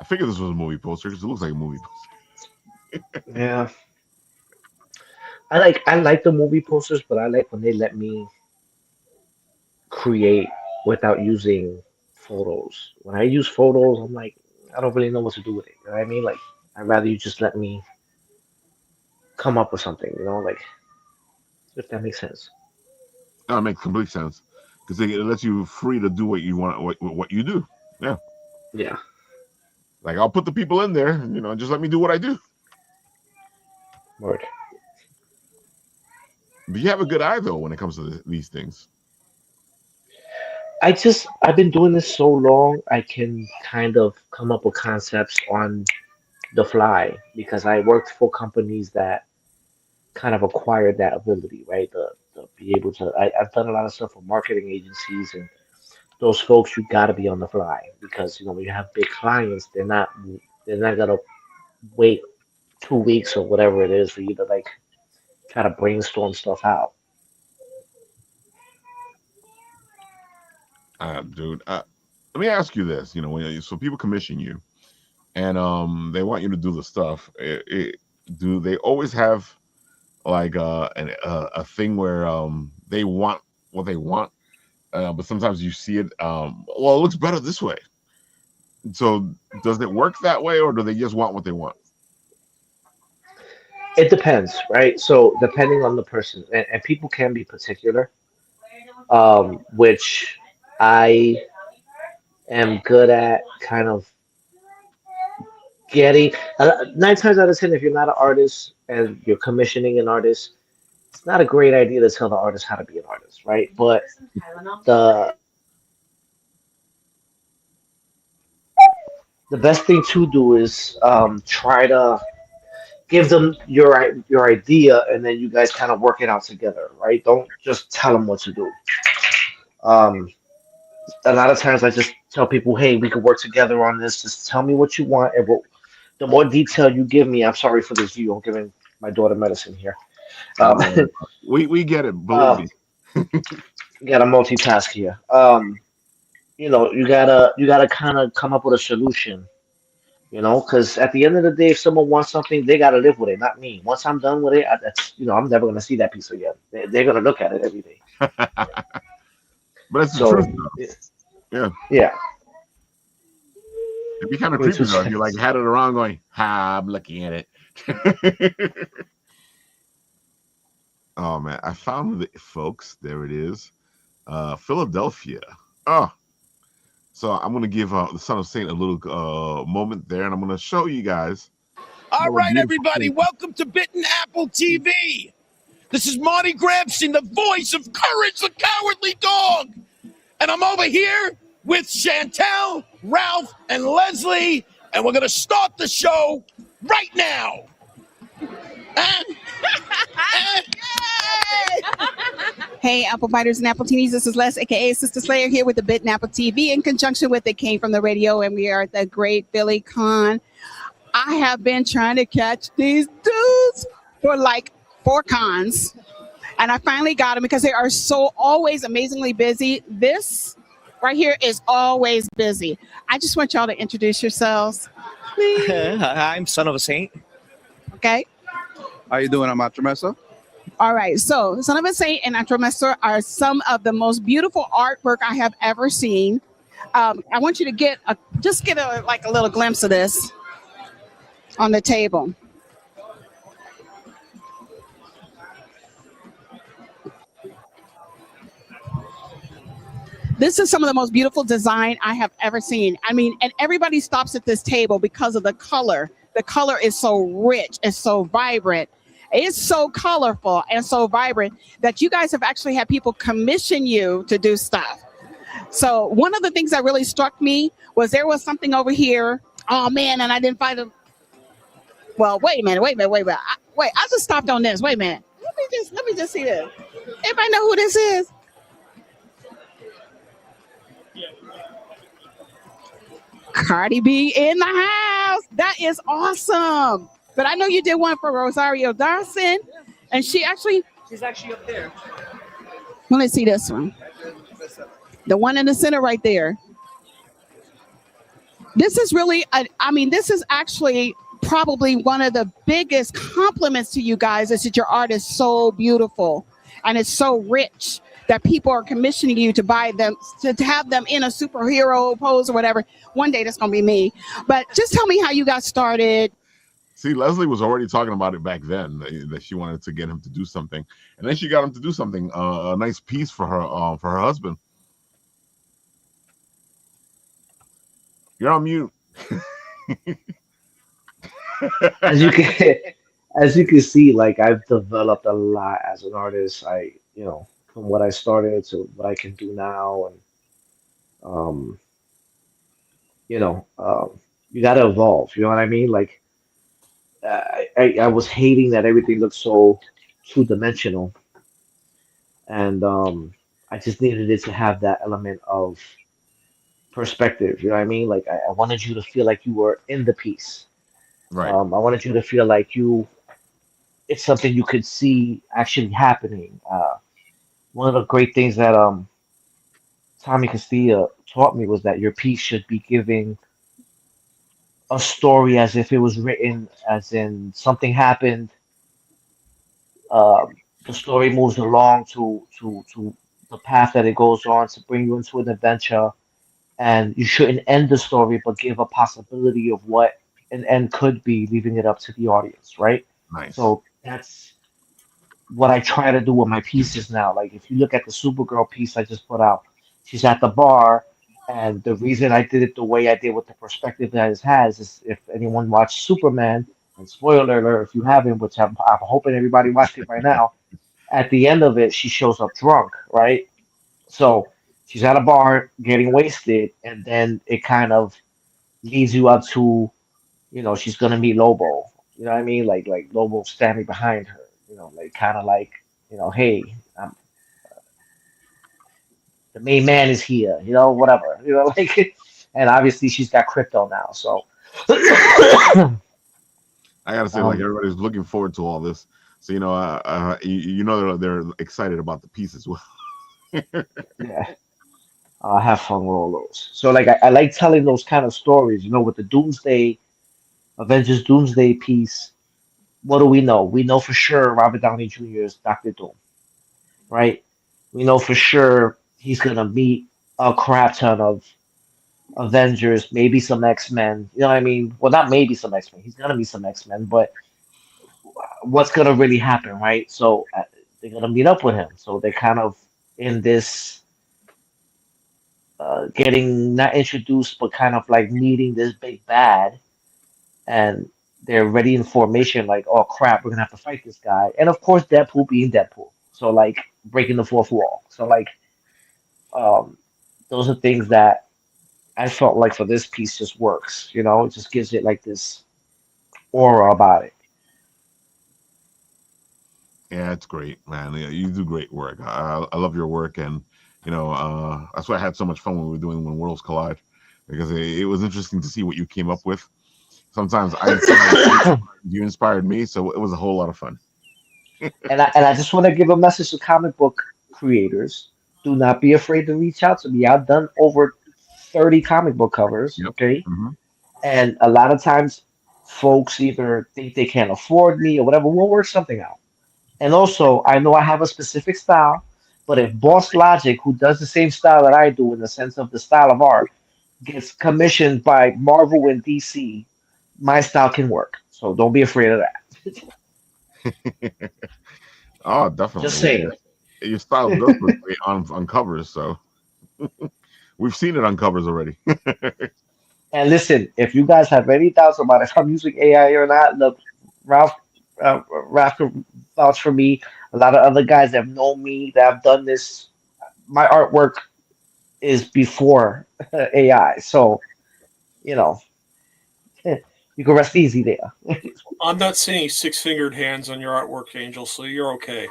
I figured this was a movie poster because it looks like a movie poster. Yeah, I like the movie posters, but I like when they let me create without using photos. When I use photos, I'm like, I don't really know what to do with it. You know what I mean? Like, I'd rather you just let me come up with something. Like if that makes sense. No, it makes complete sense because it lets you free to do what you want, what you do. Yeah, Yeah, like I'll put the people in there. Just let me do what I do. word. But you have a good eye though when it comes to these things. I've been doing this so long, I can kind of come up with concepts on the fly because I worked for companies that kind of acquired that ability, right? The be able to. I've done a lot of stuff for marketing agencies, and those folks you got to be on the fly because when you have big clients, they're not gonna wait 2 weeks or whatever it is for you to like try to brainstorm stuff out. Dude, let me ask you this. So people commission you and they want you to do the stuff. Do they always have like a thing where they want what they want, but sometimes you see it. Well, it looks better this way. So does it work that way, or do they just want what they want? It depends, right? So depending on the person, and people can be particular, which I am good at kind of getting 9 times out of 10, if you're not an artist and you're commissioning an artist, it's not a great idea to tell the artist how to be an artist, right? But the the best thing to do is try to give them your idea, and then you guys kind of work it out together, right? Don't just tell them what to do. Um, A lot of times I just tell people, hey, we could work together on this. Just tell me what you want, and the more detail you give me, I'm sorry for this view. I'm giving my daughter medicine here. Um, Uh, we get it, believe um, me. you gotta multitask here. You gotta kind of come up with a solution. Because at the end of the day, if someone wants something, they gotta live with it, not me. Once I'm done with it, I'm never gonna see that piece again. They're gonna look at it every day. But it's the truth, So though. Yeah, yeah, it'd be kind of give me creepy two though if you like seconds. had it around going, "Ha, I'm looking at it." Oh man, I found it, folks. There it is. Philadelphia. Oh, so I'm gonna give the Son of Saint a little moment there, and I'm gonna show you guys All some of the right, beautiful everybody, things. welcome to Bitten Apple TV. This is Marty Gramsci, the voice of Courage the Cowardly Dog. And I'm over here with Chantel, Ralph, and Leslie, and we're going to start the show right now. Hey, Apple Biters and Apple Teenies, this is Les, aka Sister Slayer, here with the Bit and Apple TV in conjunction with It Came from the Radio, and we are at the Great Billy Con. I have been trying to catch these dudes for like 4 cons, and I finally got them because they are so always amazingly busy. This right here is always busy. I just want y'all to introduce yourselves, please. I'm Son of a Saint. Okay. How you doing? I'm Atremesa. All right, so Son of a Saint and Antromester are some of the most beautiful artwork I have ever seen. I want you to get a little glimpse of this on the table. This is some of the most beautiful design I have ever seen. I mean, and everybody stops at this table because of the color. The color is so rich, it's so vibrant. It's so colorful and so vibrant that you guys have actually had people commission you to do stuff. So one of the things that really struck me was there was something over here. Oh man, and I didn't find it. Well, wait a minute. I just stopped on this. Wait a minute. Let me just see this. Everybody know who this is? Cardi B in the house. That is awesome. But I know you did one for Rosario Dawson, and she's actually up there. Let me see this one. The one in the center right there. This is really, this is actually probably one of the biggest compliments to you guys is that your art is so beautiful and it's so rich that people are commissioning you to buy them, to have them in a superhero pose or whatever. One day that's going to be me. But just tell me how you got started. See, Leslie was already talking about it back then that she wanted to get him to do something, and then she got him to do something, a nice piece for her husband. You're on mute. as you can as you can see, like I've developed a lot as an artist. From what I started to what I can do now, and um, you know, um, you got to evolve. You know what I mean? Like I was hating that everything looked so two dimensional, and I just needed it to have that element of perspective. You know what I mean? Like I wanted you to feel like you were in the piece. Right. I wanted you to feel like it's something you could see actually happening. One of the great things that Tommy Castilla taught me was that your piece should be giving a story as if it was written, as in something happened. The story moves along to the path that it goes on to bring you into an adventure, and you shouldn't end the story, but give a possibility of what an end could be, leaving it up to the audience, right? Nice. So that's what I try to do with my pieces now. Like if you look at the Supergirl piece I just put out, she's at the bar, and the reason I did it the way I did with the perspective that it has is if anyone watched Superman, and spoiler alert if you haven't, which I'm hoping everybody watched it by now. At the end of it, she shows up drunk, right? So she's at a bar getting wasted, and then it kind of leads you up to, she's gonna meet Lobo. You know what I mean? Like Lobo standing behind her. Like kind of like, hey, the main man is here, you know, whatever, you know, like, and obviously she's got crypto now, so I gotta say, like um, everybody's looking forward to all this. So you know they're excited about the piece as well. yeah, I'll have fun with all those. So like I like telling those kind of stories, you know, with the Doomsday Avengers Doomsday piece. What do we know? We know for sure Robert Downey Jr. is Doctor Doom, right? We know for sure he's gonna meet a crap ton of Avengers, maybe some X-Men. You know what I mean? Well, not maybe some X-Men. He's gonna meet some X-Men, but what's gonna really happen, right? So they're gonna meet up with him. So they're kind of in this getting not introduced, but kind of like meeting this big bad, and they're ready in formation. Like, oh crap, we're gonna have to fight this guy. And of course, Deadpool being Deadpool, so like breaking the fourth wall. So like, um, those are things that I felt like for this piece just works. You know, it just gives it like this aura about it. Yeah, it's great, man. Yeah, you do great work. I love your work, and that's why I had so much fun when we were doing When Worlds Collide, because it was interesting to see what you came up with. Sometimes you inspired me, so it was a whole lot of fun. And I just want to give a message to comic book creators. Do not be afraid to reach out to me. I've done over 30 comic book covers, Yep. okay? Hmm. And a lot of times folks either think they can't afford me or whatever. We'll work something out. And also, I know I have a specific style, but if Boss Logic, who does the same style that I do in the sense of the style of art, gets commissioned by Marvel and DC, my style can work. So don't be afraid of that. Oh, Just definitely. saying. Your style does look great on covers, so we've seen it on covers already. And listen, if you guys have any doubts about if I'm using AI or not, look, Ralph, Ralph can vouch for me. A lot of other guys that have known me that have done this. My artwork is before AI, so you know you can rest easy there. I'm not seeing six-fingered hands on your artwork, Angel, so you're okay.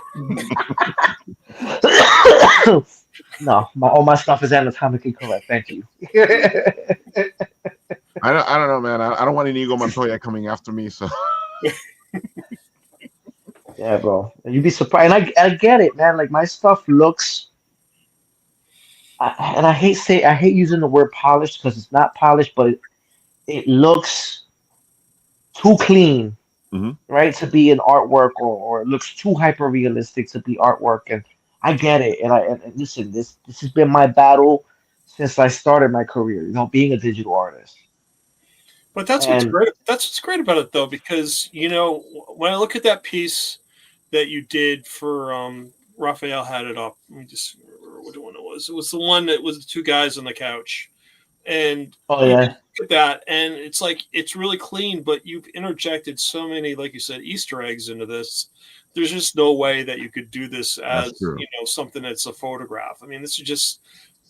No, all my stuff is anatomically correct. Thank you. I don't know, man. I don't want an Ego Montoya coming after me. So Yeah, bro. And you'd be surprised. And I get it, man. Like my stuff looks, and I hate using the word polished because it's not polished, but it looks too clean, hmm right, to be an artwork, or it looks too hyper realistic to be artwork. And I get it. And listen, this has been my battle since I started my career. You know, being a digital artist. But that's what's And great. That's what's great about it, though, because when I look at that piece that you did for Raphael had it up. Let me just remember what one it was. It was the one that was the two guys on the couch, and oh you yeah, look at that, and it's like it's really clean, but you've interjected so many, like you said, Easter eggs into this. There's just no way that you could do this that's as true. something that's a photograph. I mean, this is just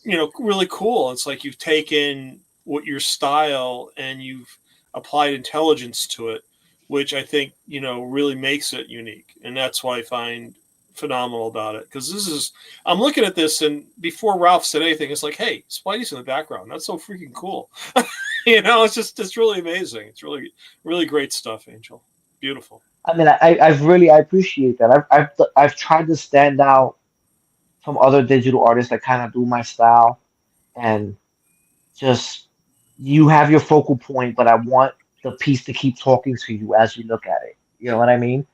really cool. It's like you've taken what your style and you've applied intelligence to it, which I think really makes it unique, and that's why I find phenomenal about it. Because I'm looking at this, and before Ralph said anything, it's like, hey, Spidey's in the background. That's so freaking cool. It's really amazing. It's really really great stuff, Angel. Beautiful. I mean, I appreciate that. I've tried to stand out from other digital artists that kind of do my style, and just you have your focal point, but I want the piece to keep talking to you as you look at it. You know what I mean?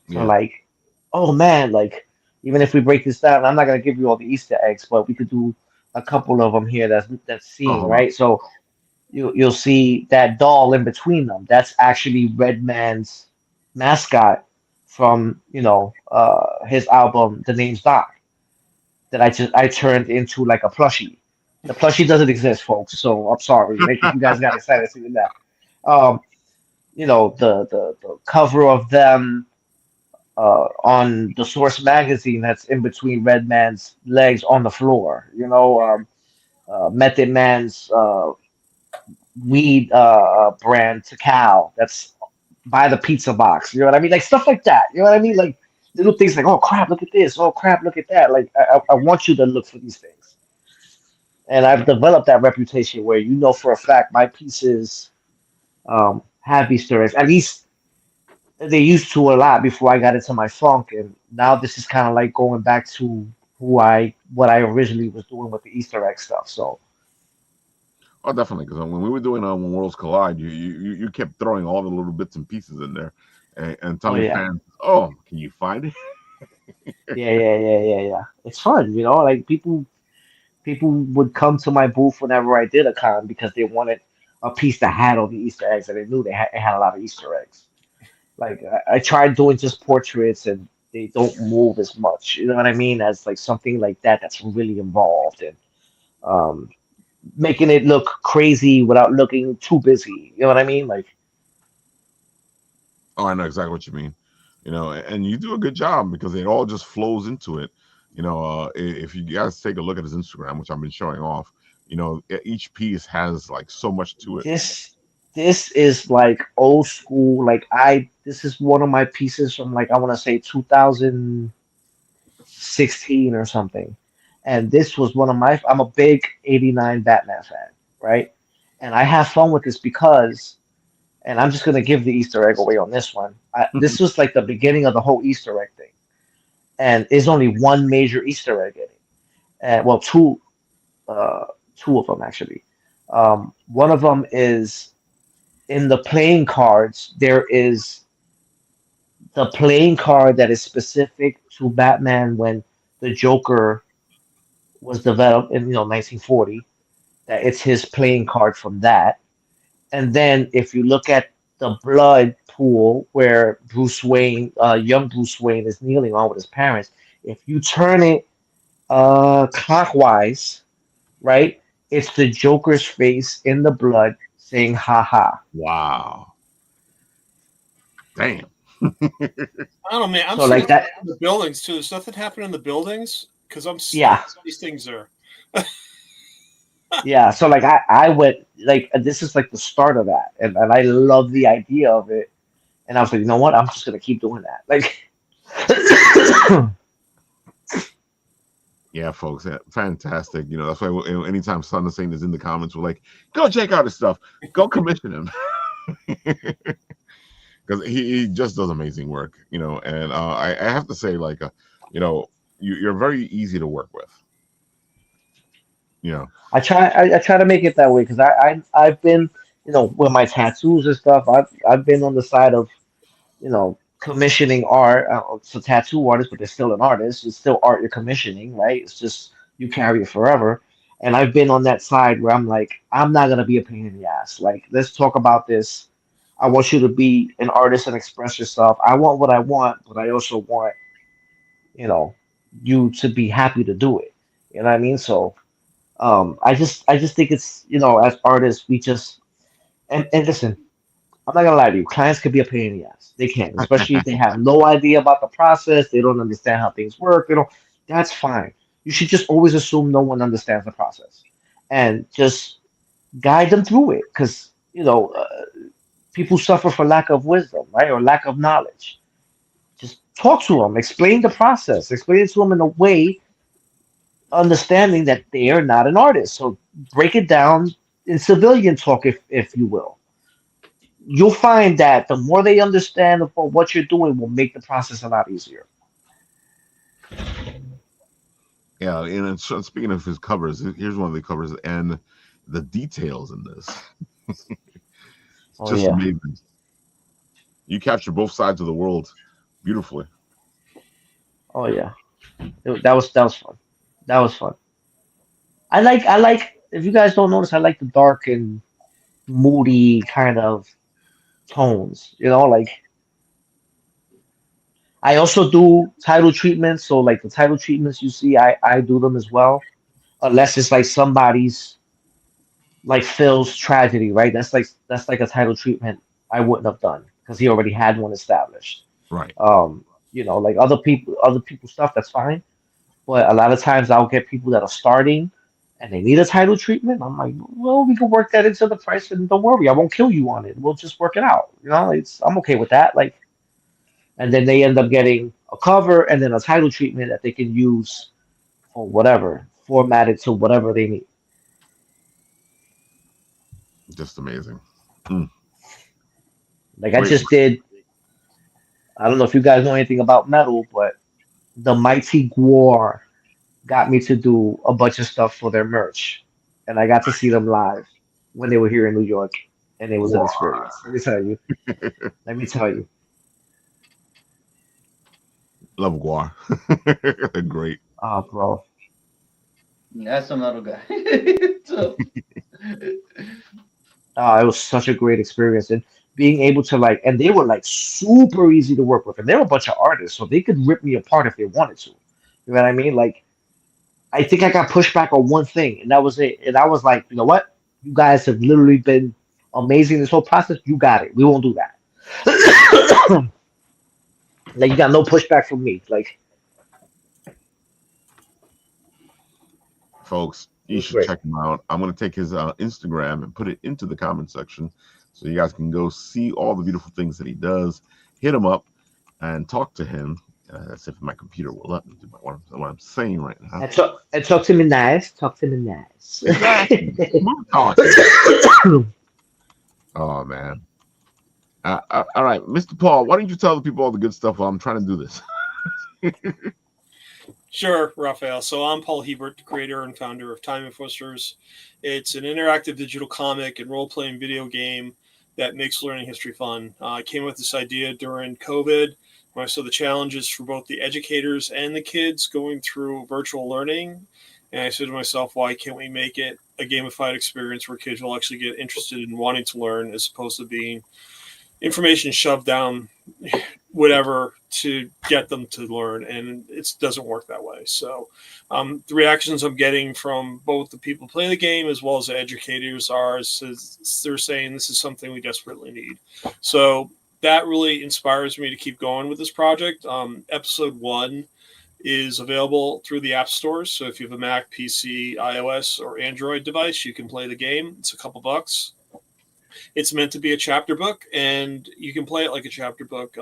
So Yeah. like, oh man, like even if we break this down, I'm not gonna give you all the Easter eggs, but we could do a couple of them here. That's Oh, seen hold on. right. So you'll see that doll in between them. That's actually Redman's mascot from his album The Name's Doc that I turned into like a plushie. The plushie doesn't exist, folks. So I'm sorry. Make you guys got excited seeing that. Um, the cover of them on the Source magazine that's in between Redman's legs on the floor. Method Man's weed brand to Cal that's by the pizza box. You know what I mean? Like stuff like that. You know what I mean? Like little things like, oh crap, look at this. Oh crap, look at that. Like I want you to look for these things. and I've developed that reputation where you know for a fact my pieces have Easter eggs. At least they used to a lot before I got into my funk, and now this is kind of like going back to what I originally was doing with the Easter egg stuff. So Oh, definitely. Because when we were doing When Worlds Collide, you kept throwing all the little bits and pieces in there, and oh telling yeah, fans, "Oh, can you find it?" yeah. It's fun, you know. Like people would come to my booth whenever I did a con because they wanted a piece that had all the Easter eggs, and they knew it had a lot of Easter eggs. Like I tried doing just portraits, and they don't move as much. You know what I mean? As like something like that that's really involved and um, making it look crazy without looking too busy. You know what I mean? Like Oh, I know exactly what you mean. And you do a good job because it all just flows into it. If you guys take a look at his Instagram, which I've been showing off, each piece has like so much to it. this, this is like old school. Like this is one of my pieces from like I want to say 2016 or something. And this was one of my. I'm a big '89 Batman fan, right? And I have fun with this because and I'm just gonna give the Easter egg away on this one. This was like the beginning of the whole Easter egg thing, and there's only one major Easter egg in it, and well, uh, two of them actually. One of them is in the playing cards. There is the playing card that is specific to Batman when the Joker was developed in 1940. That it's his playing card from that. And then if you look at the blood pool where Bruce Wayne, young Bruce Wayne, is kneeling on with his parents, if you turn it clockwise, right, it's the Joker's face in the blood saying "ha ha." Wow, damn. I don't know, man. I'm So seeing like that, in the buildings too. There's nothing happening in the buildings because I'm seeing yeah, these things are. yeah. So like I went like this is like the start of that, and I love the idea of it. And I was like, you know what? I'm just gonna keep doing that. Like, Yeah, folks, fantastic. That's why anytime Son of Satan is in the comments, we're like, go check out his stuff, go commission him, because he just does amazing work. And I have to say, like, you're very easy to work with. I try to make it that way because I've been with my tattoos and stuff. I've been on the side of commissioning art. It's a tattoo artist, but they're still an artist. It's still art you're commissioning, right? It's just you carry it forever. And I've been on that side where I'm like, I'm not gonna be a pain in the ass. Like, let's talk about this. I want you to be an artist and express yourself. I want what I want, but I also want you know you to be happy to do it. You know what I mean? So I just think it's as artists we just and listen, I'm not gonna lie to you, clients could be a pain in the ass. They can, especially if they have no idea about the process, they don't understand how things work, that's fine. You should just always assume no one understands the process and just guide them through it because people suffer for lack of wisdom, right? Or lack of knowledge. Just talk to them, explain the process, explain it to them in a way understanding that they are not an artist. So break it down in civilian talk, if you will. You'll find that the more they understand about what you're doing will make the process a lot easier. Yeah, and so speaking of his covers, here's one of the covers, and the details in this, it's Oh just yeah, amazing. You capture both sides of the world beautifully. oh yeah. That was fun. That was fun. I like. If you guys don't notice, I like the dark and moody kind of tones. Like I also do title treatments. So like the title treatments you see, I do them as well. Unless it's like somebody's like Phil's tragedy, right? That's like a title treatment I wouldn't have done because he already had one established. Right. Like other people's stuff, that's fine. But a lot of times I'll get people that are starting and they need a title treatment. I'm like, well, we can work that into the price and don't worry, I won't kill you on it. We'll just work it out. I'm okay with that. Like, and then they end up getting a cover and then a title treatment that they can use for whatever, formatted to whatever they need. Just amazing. Mm. Like I just did. I don't know if you guys know anything about metal, but the Mighty Gwar got me to do a bunch of stuff for their merch, and I got to see them live when they were here in New York, and it was an experience. Let me tell you. Let me tell you. Love Guar. They're great. Oh, bro. That's some metal guy. So, It was such a great experience, and being able to like, and they were like super easy to work with, and they were a bunch of artists, so they could rip me apart if they wanted to. You know what I mean? Like, I think I got pushed back on one thing, and that was it. And I was like, you know what? You guys have literally been amazing this whole process. You got it. We won't do that. Like, you got no pushback from me. Like, Folks, it you was should great. check him out. I'm going to take his Instagram and put it into the comment section so you guys can go see all the beautiful things that he does. Hit him up and talk to him. As if my computer will let me do what I'm saying right now. And talk to me nice. Talk to me nice. Exactly. Oh, man. All right, Mr. Paul, why don't you tell the people all the good stuff while I'm trying to do this? Sure, Raphael. So I'm Paul Hebert, the creator and founder of Time Enforcers. It's an interactive digital comic and role-playing video game that makes learning history fun. I came up with this idea during COVID when I saw the challenges for both the educators and the kids going through virtual learning. And I said to myself, why can't we make it a gamified experience where kids will actually get interested in wanting to learn as opposed to being information shoved down whatever to get them to learn, and it doesn't work that way. So the reactions I'm getting from both the people who play the game as well as the educators are they're saying this is something we desperately need. So that really inspires me to keep going with this project. Episode 1 is available through the app stores. So if you have a Mac, PC, iOS, or Android device, you can play the game. It's a couple bucks. It's meant to be a chapter book, and you can play it like a chapter book.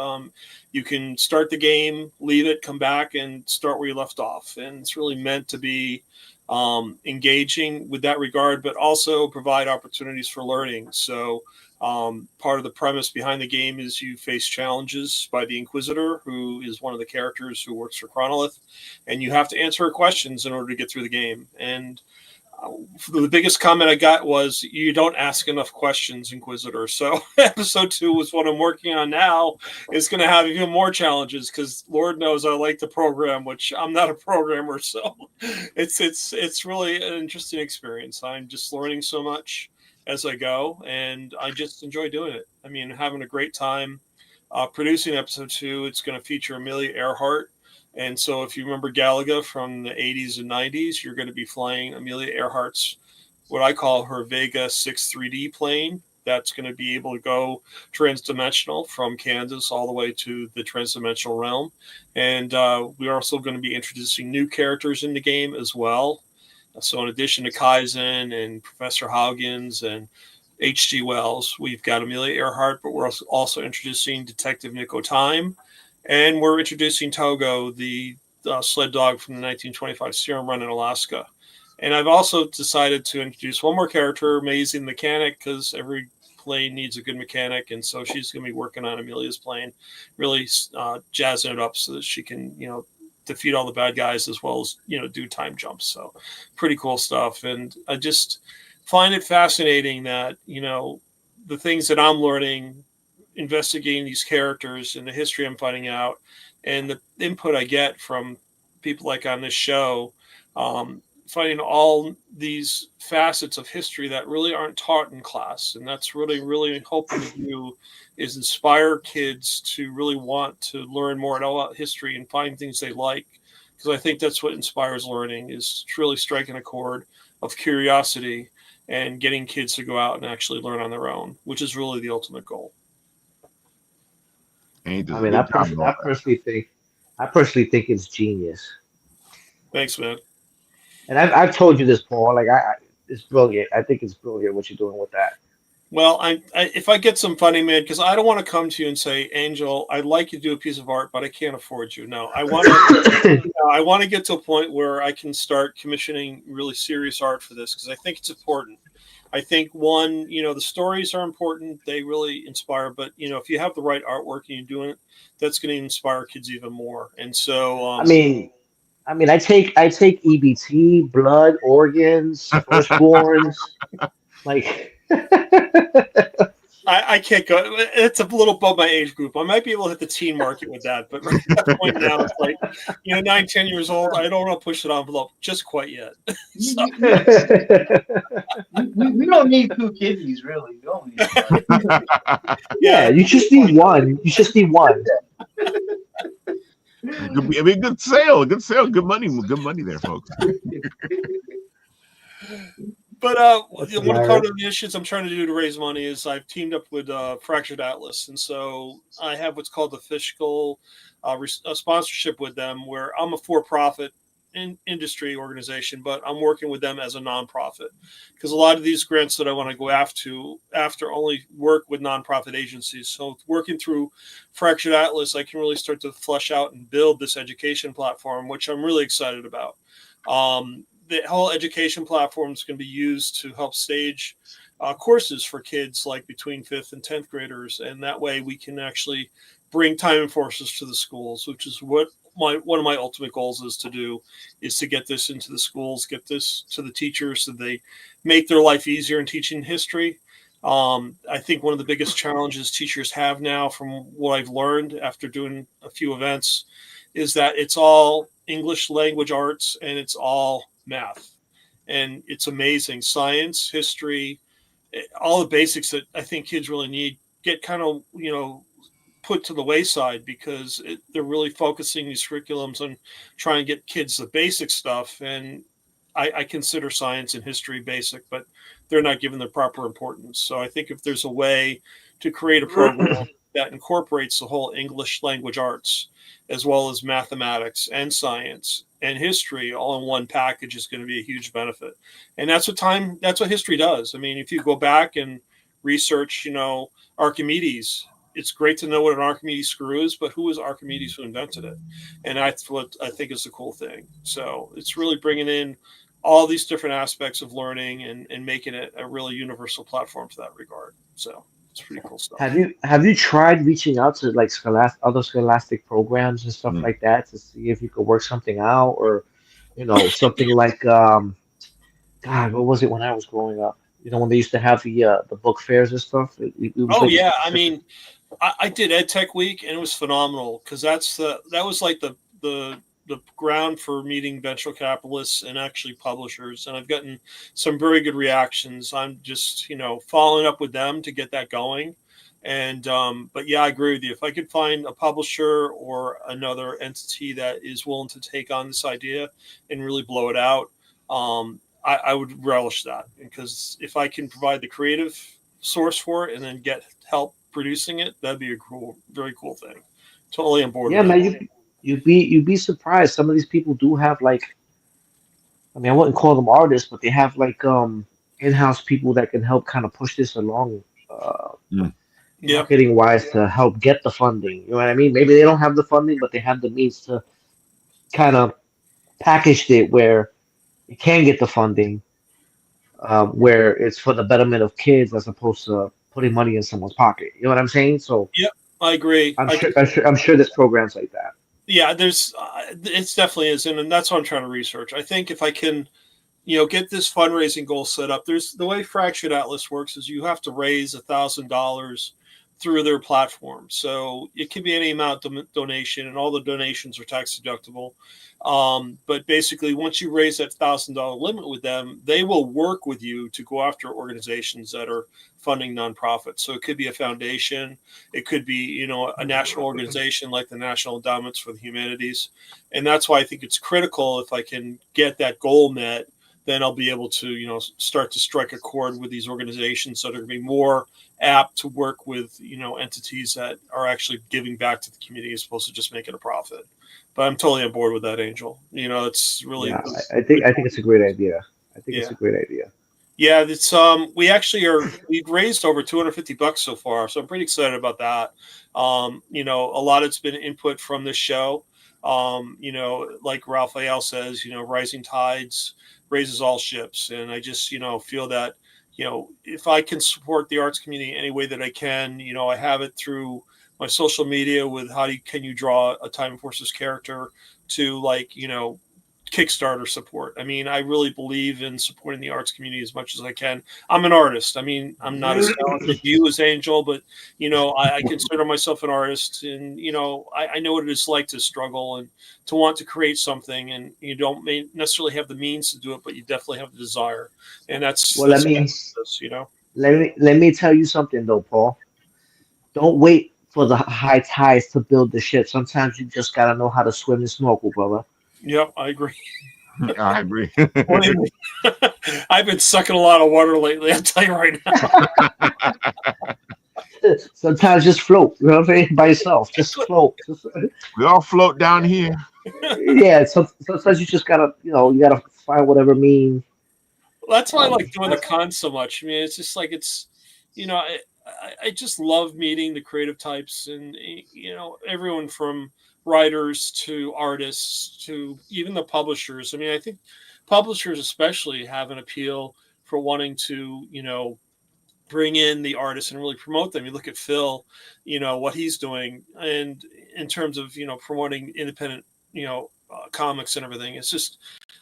You can start the game, leave it, come back, and start where you left off. And it's really meant to be engaging with that regard, but also provide opportunities for learning. So part of the premise behind the game is you face challenges by the Inquisitor, who is one of the characters who works for Chronolith, and you have to answer her questions in order to get through the game. And the biggest comment I got was, you don't ask enough questions, Inquisitor. So episode 2 is what I'm working on now. It's going to have even more challenges because Lord knows I like to program, which I'm not a programmer. So it's really an interesting experience. I'm just learning so much as I go, and I just enjoy doing it. I mean, having a great time producing episode 2. It's going to feature Amelia Earhart. And so if you remember Galaga from the 80s and 90s, you're going to be flying Amelia Earhart's, what I call her Vega 6 3D plane. That's going to be able to go transdimensional from Kansas all the way to the transdimensional realm. And we're also going to be introducing new characters in the game as well. So in addition to Kaizen and Professor Haugens and H.G. Wells, we've got Amelia Earhart, but we're also introducing Detective Nico Time. And we're introducing Togo, the sled dog from the 1925 Serum Run in Alaska. And I've also decided to introduce one more character, Maisie the Mechanic, because every plane needs a good mechanic. And so she's going to be working on Amelia's plane, really jazzing it up so that she can, defeat all the bad guys as well as, do time jumps. So pretty cool stuff. And I just find it fascinating that, the things that I'm learning, investigating these characters and the history I'm finding out, and the input I get from people like on this show, finding all these facets of history that really aren't taught in class. And that's really, really hoping to do is inspire kids to really want to learn more about history and find things they like. Because I think that's what inspires learning, is truly striking a chord of curiosity and getting kids to go out and actually learn on their own, which is really the ultimate goal. I mean, I personally think it's genius. Thanks, man. And I've told you this, Paul. Like, it's brilliant. I think it's brilliant what you're doing with that. Well, if I get some funding, man, because I don't want to come to you and say, Angel, I'd like you to do a piece of art, but I can't afford you. No, I want to. I want to get to a point where I can start commissioning really serious art for this, because I think it's important. I think one, the stories are important. They really inspire, but if you have the right artwork and you're doing it, that's going to inspire kids even more. And so, I take EBT, blood, organs, firstborns, like. I can't go. It's a little above my age group. I might be able to hit the teen market with that, but right at that point now, it's like 9, 10 years old. I don't want to push the envelope just quite yet. So. We don't need 2 kidneys, really. We don't need Yeah, you just need one. You just need one. I mean, good sale, good money there, folks. But one part of the issues I'm trying to do to raise money is I've teamed up with Fractured Atlas, and so I have what's called the fiscal sponsorship with them, where I'm a for-profit industry organization, but I'm working with them as a nonprofit, because a lot of these grants that I want to go after only work with nonprofit agencies. So working through Fractured Atlas, I can really start to flesh out and build this education platform, which I'm really excited about. The whole education platform is going to be used to help stage courses for kids like between 5th and 10th graders. And that way we can actually bring time enforcers to the schools, which is what one of my ultimate goals is to get this into the schools, get this to the teachers so they make their life easier in teaching history. I think one of the biggest challenges teachers have now, from what I've learned after doing a few events, is that it's all English language arts and it's all math, and it's amazing. Science, history, all the basics that I think kids really need get kind of put to the wayside, because they're really focusing these curriculums on trying to get kids the basic stuff. And I consider science and history basic, but they're not given the proper importance. So I think if there's a way to create a program that incorporates the whole English language arts, as well as mathematics and science and history all in one package, is going to be a huge benefit. And that's what history does. I mean, if you go back and research, Archimedes, it's great to know what an Archimedes screw is, but who was Archimedes who invented it? And that's what I think is the cool thing. So it's really bringing in all these different aspects of learning and making it a really universal platform to that regard. So it's pretty cool stuff. Have you tried reaching out to like other scholastic programs and stuff like that to see if you could work something out, or something like God, what was it when I was growing up? When they used to have the book fairs and stuff. It was like Yeah, I mean, I did Ed Tech Week, and it was phenomenal, because that was like the ground for meeting venture capitalists and actually publishers, and I've gotten some very good reactions. I'm just following up with them to get that going. And but yeah, I agree with you. If I could find a publisher or another entity that is willing to take on this idea and really blow it out, I would relish that, because if I can provide the creative source for it and then get help producing it, that'd be a very cool thing. Totally on board. Yeah, man, you'd be surprised. Some of these people do have, like, I mean, I wouldn't call them artists, but they have like in-house people that can help kind of push this along, marketing wise, to help get the funding. You know what I mean? Maybe they don't have the funding, but they have the means to kind of package it where you can get the funding, where it's for the betterment of kids as opposed to putting money in someone's pocket. You know what I'm saying? So yep, I agree. I'm sure there's programs like that. Yeah, there's it definitely is, and that's what I'm trying to research. I think if I can, get this fundraising goal set up, there's the way Fractured Atlas works is you have to raise $1,000 through their platform. So it can be any amount of donation, and all the donations are tax deductible. But basically, once you raise that $1,000 limit with them, they will work with you to go after organizations that are funding nonprofits. So it could be a foundation, it could be a national organization like the National Endowments for the Humanities, and that's why I think it's critical. If I can get that goal met, then I'll be able to start to strike a chord with these organizations that are going to be more apt to work with entities that are actually giving back to the community as opposed to just making a profit. But I'm totally on board with that, Angel. It's really. Yeah, I think it's a great idea. It's a great idea. Yeah, it's we've raised over $250 so far, so I'm pretty excited about that. A lot of it's been input from this show. Like Raphael says, rising tides raises all ships, and I just feel that if I can support the arts community any way that I can, I have it through my social media with can you draw a Time Forces character to Kickstarter support. I mean, I really believe in supporting the arts community as much as I can. I'm an artist. I mean, I'm not as talented as you as Angel, but I consider myself an artist, and I know what it is like to struggle and to want to create something, and you don't necessarily have the means to do it, but you definitely have the desire, and that's Well, let me tell you something though, Paul. Don't wait for the high tides to build the ship. Sometimes you just gotta know how to swim and snorkel, brother. Yep, I agree. I agree. I've been sucking a lot of water lately. I'll tell you right now. Sometimes just float, you know what I'm saying? By yourself, just float. We all float down here. Yeah, sometimes you just gotta, you gotta find whatever means. Well, that's why I like doing the con so much. I mean, it's just like I just love meeting the creative types, and everyone from writers to artists to even the publishers. I mean, I think publishers especially have an appeal for wanting to bring in the artists and really promote them. You look at Phil, what he's doing, and in terms of promoting independent comics and everything. It's just,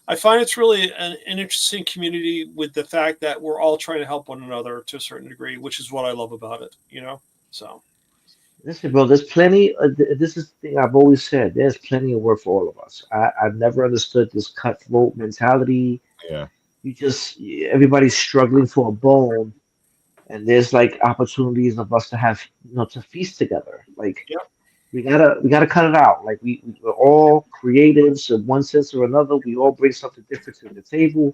I find it's really an interesting community with the fact that we're all trying to help one another to a certain degree, which is what I love about it. So. Listen, bro, there's plenty. This is the thing I've always said. There's plenty of work for all of us. I've never understood this cutthroat mentality. Yeah. Everybody's struggling for a bone, and there's like opportunities of us to have, to feast together. Like, we gotta cut it out. Like we're all creatives in one sense or another. We all bring something different to the table.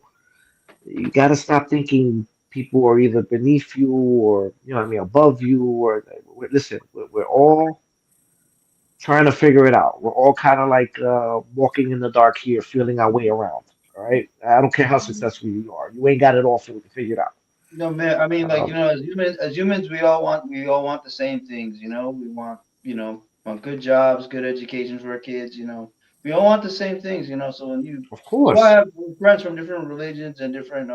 You gotta stop thinking people are either beneath you or what I mean, above you, or listen, we're all trying to figure it out. We're all kind of like walking in the dark here, feeling our way around. All right, I don't care how successful you are, you ain't got it all figured out. No, man. I mean, like as humans, we all want the same things. We want good jobs, good education for our kids. We all want the same things. So Of we all course. have friends from different religions and different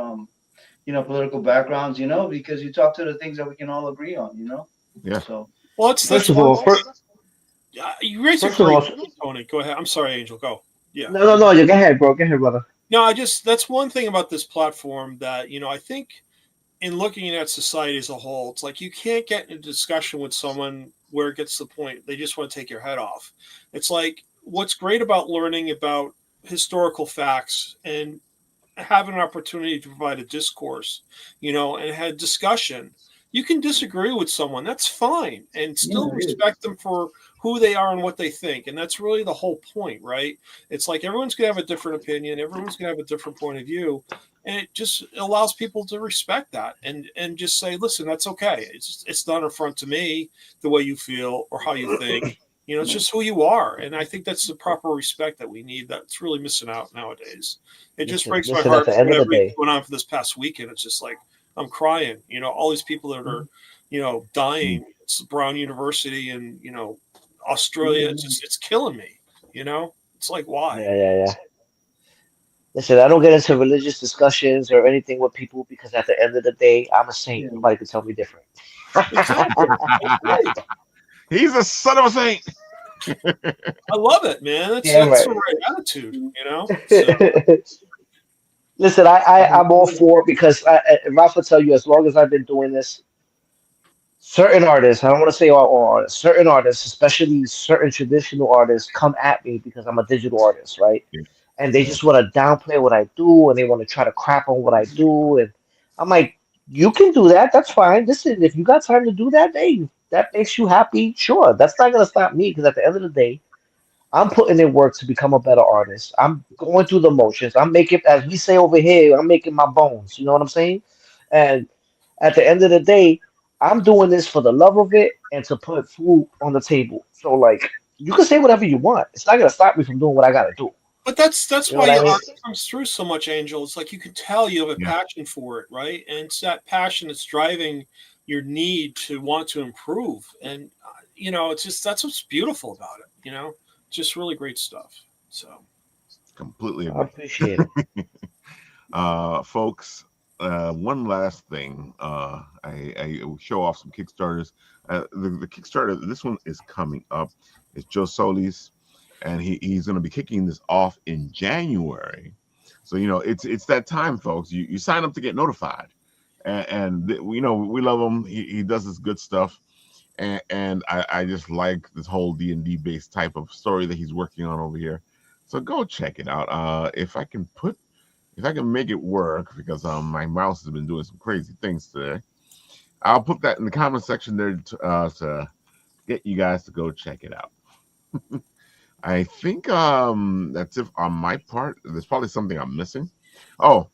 political backgrounds. Because you talk to the things that we can all agree on. Yeah. So Well, First that's of one. all, You raised a first of great all, point, Tony. Go ahead. I'm sorry, Angel. Go. Yeah. no, you go ahead, bro. Go ahead, brother. No, that's one thing about this platform that I think in looking at society as a whole, it's like you can't get in a discussion with someone where it gets to the point they just want to take your head off. It's like what's great about learning about historical facts and having an opportunity to provide a discourse, and had discussion. You can disagree with someone, that's fine, and still respect them for who they are and what they think. And that's really the whole point, right? It's like everyone's going to have a different opinion, everyone's going to have a different point of view, and it just allows people to respect that and just say, listen, that's okay. It's not an affront to me the way you feel or how you think. It's just who you are, and I think that's the proper respect that we need. That's really missing out nowadays. It just breaks my Listen, at heart the for end of the whatever day, went on for this past weekend. It's just like I'm crying. All these people that are, dying. It's Brown University and Australia. It's killing me. It's like why? yeah. Listen, I don't get into religious discussions or anything with people because at the end of the day, I'm a saint. Nobody can tell me different. Exactly. He's a son of a saint. I love it, man. That's right. the right attitude. So. Listen, I'm all for it because Ralph will tell you, as long as I've been doing this, certain artists, I don't want to say all artists, certain artists, especially certain traditional artists, come at me because I'm a digital artist, right? And they just want to downplay what I do and they want to try to crap on what I do. And I'm like, you can do that. That's fine. Listen, if you got time to do that, hey, that makes you happy. Sure. That's not going to stop me because at the end of the day, I'm putting in work to become a better artist. I'm going through the motions. I'm making, as we say over here, I'm making my bones. You know what I'm saying? And at the end of the day, I'm doing this for the love of it and to put food on the table. So, like, you can say whatever you want. It's not gonna stop me from doing what I gotta do. But that's You know why what I your mean? art comes through so much, Angel. It's like you can tell you have a passion for it, right? And it's that passion that's driving your need to want to improve. And it's just that's what's beautiful about it. Just really great stuff. So Completely I agree. appreciate it. Folks, one last thing. I will show off some Kickstarters. The Kickstarter, this one is coming up. It's Joe Solis, and he's going to be kicking this off in January. So it's that time, folks. You sign up to get notified, and we love him. He does this good stuff, and I just like this whole D&D based type of story that he's working on over here. So go check it out. If I can make it work, because my mouse has been doing some crazy things today, I'll put that in the comment section there to get you guys to go check it out. I think that's it on my part. There's probably something I'm missing. Oh,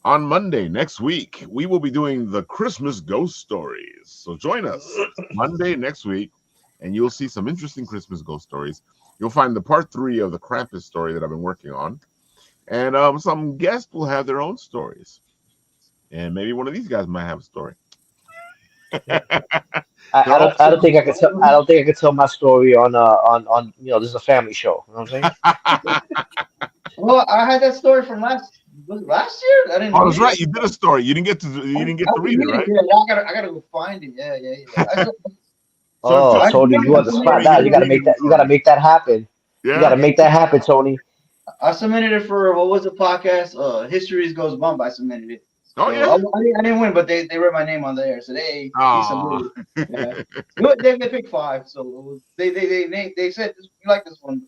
on Monday next week, we will be doing the Christmas ghost stories. So join us Monday next week, and you'll see some interesting Christmas ghost stories. You'll find the part 3 of the Krampus story that I've been working on. And some guests will have their own stories. And maybe one of these guys might have a story. I don't think I could tell. I don't think I could tell my story on this is a family show. You know what I'm saying? Well, I had that story from last year. I didn't. Oh, that's right. You did a story. You didn't get to read it, right? Yeah, I gotta go find it. Yeah. Oh, Tony, you on the spot now. You gotta make that. You gotta make that happen. Yeah. You gotta make that happen, Tony. I submitted it for what was the podcast? Histories Goes Bump. I submitted it. Oh, So yeah. I didn't win, but they read my name on there. So he submitted it. Yeah. They picked 5. So they said you like this one.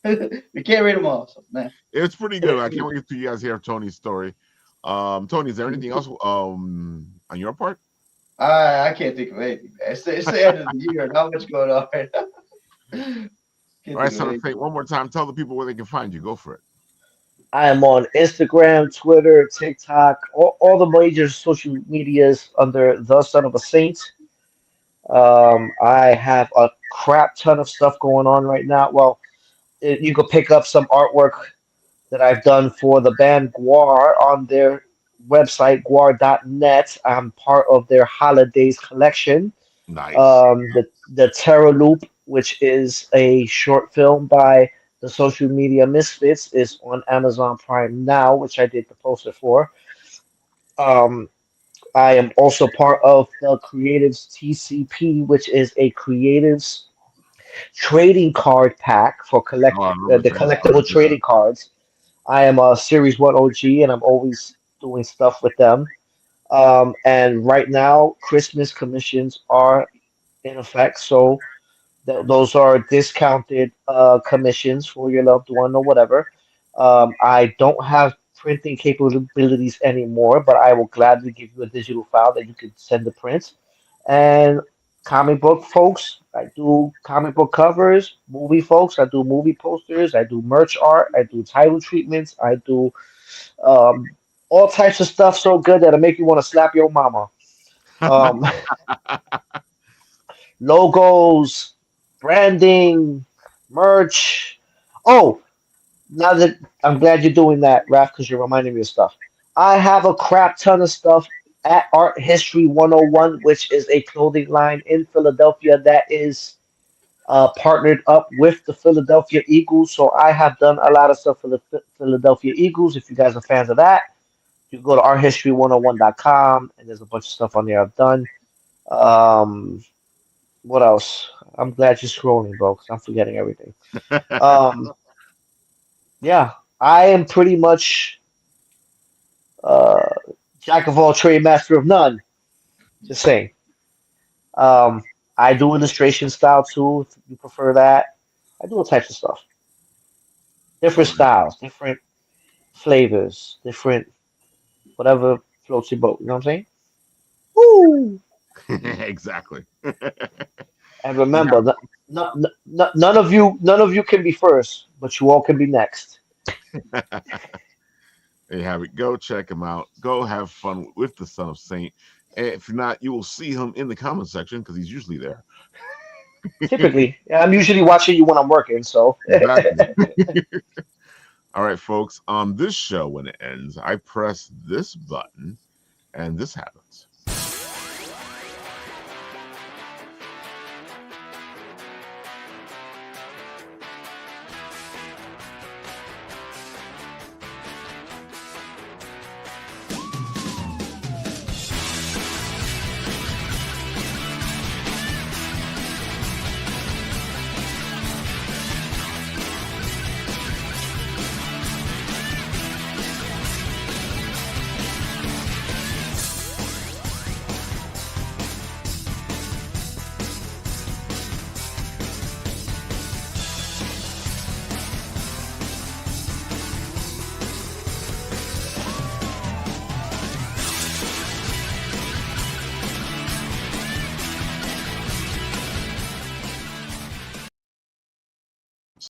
We can't read them all. So, man. It's pretty good. I can't wait till you guys hear Tony's story. Tony, is there anything else on your part? I can't think of anything, man. It's the end of the year. Not much going on right now. All right, so say one more time. Tell the people where they can find you. Go for it. I am on Instagram, Twitter, TikTok, all the major social medias under the Son of a Saint. I have a crap ton of stuff going on right now. Well, you could pick up some artwork that I've done for the band Guar on their website, guar.net. I'm part of their holidays collection. Nice. The Terror Loop, which is a short film by the Social Media Misfits, is on Amazon Prime now, which I did the poster for. I am also part of the Creatives TCP, which is a Creatives trading card pack for the collectible trading cards. I am a Series 1 OG, and I'm always doing stuff with them. And right now, Christmas commissions are in effect, so those are discounted commissions for your loved one or whatever. I don't have printing capabilities anymore, but I will gladly give you a digital file that you can send the prints. And comic book folks, I do comic book covers. Movie folks, I do movie posters. I do merch art. I do title treatments. I do um, all types of stuff so good that'll make you want to slap your mama. Um, logos, branding, merch. Oh, now that I'm glad you're doing that, Raph, because you're reminding me of stuff. I have a crap ton of stuff at Art History 101, which is a clothing line in Philadelphia that is partnered up with the Philadelphia Eagles. So I have done a lot of stuff for the Philadelphia Eagles. If you guys are fans of that, you can go to arthistory101.com, and there's a bunch of stuff on there I've done. What else? I'm glad you're scrolling, bro, because I'm forgetting everything. Yeah, I am pretty much uh, jack of all trade, master of none. Just saying. Um, I do illustration style too, if you prefer that. I do all types of stuff. Different styles, different flavors, different whatever floats your boat. You know what I'm saying? Woo! Exactly. And remember, none of you can be first, but you all can be next. There you have it. Go check him out. Go have fun with the Son of Saint. And if not, you will see him in the comment section because he's usually there. Typically, I'm usually watching you when I'm working. So Exactly. All right, folks. On this show, when it ends, I press this button, and this happens.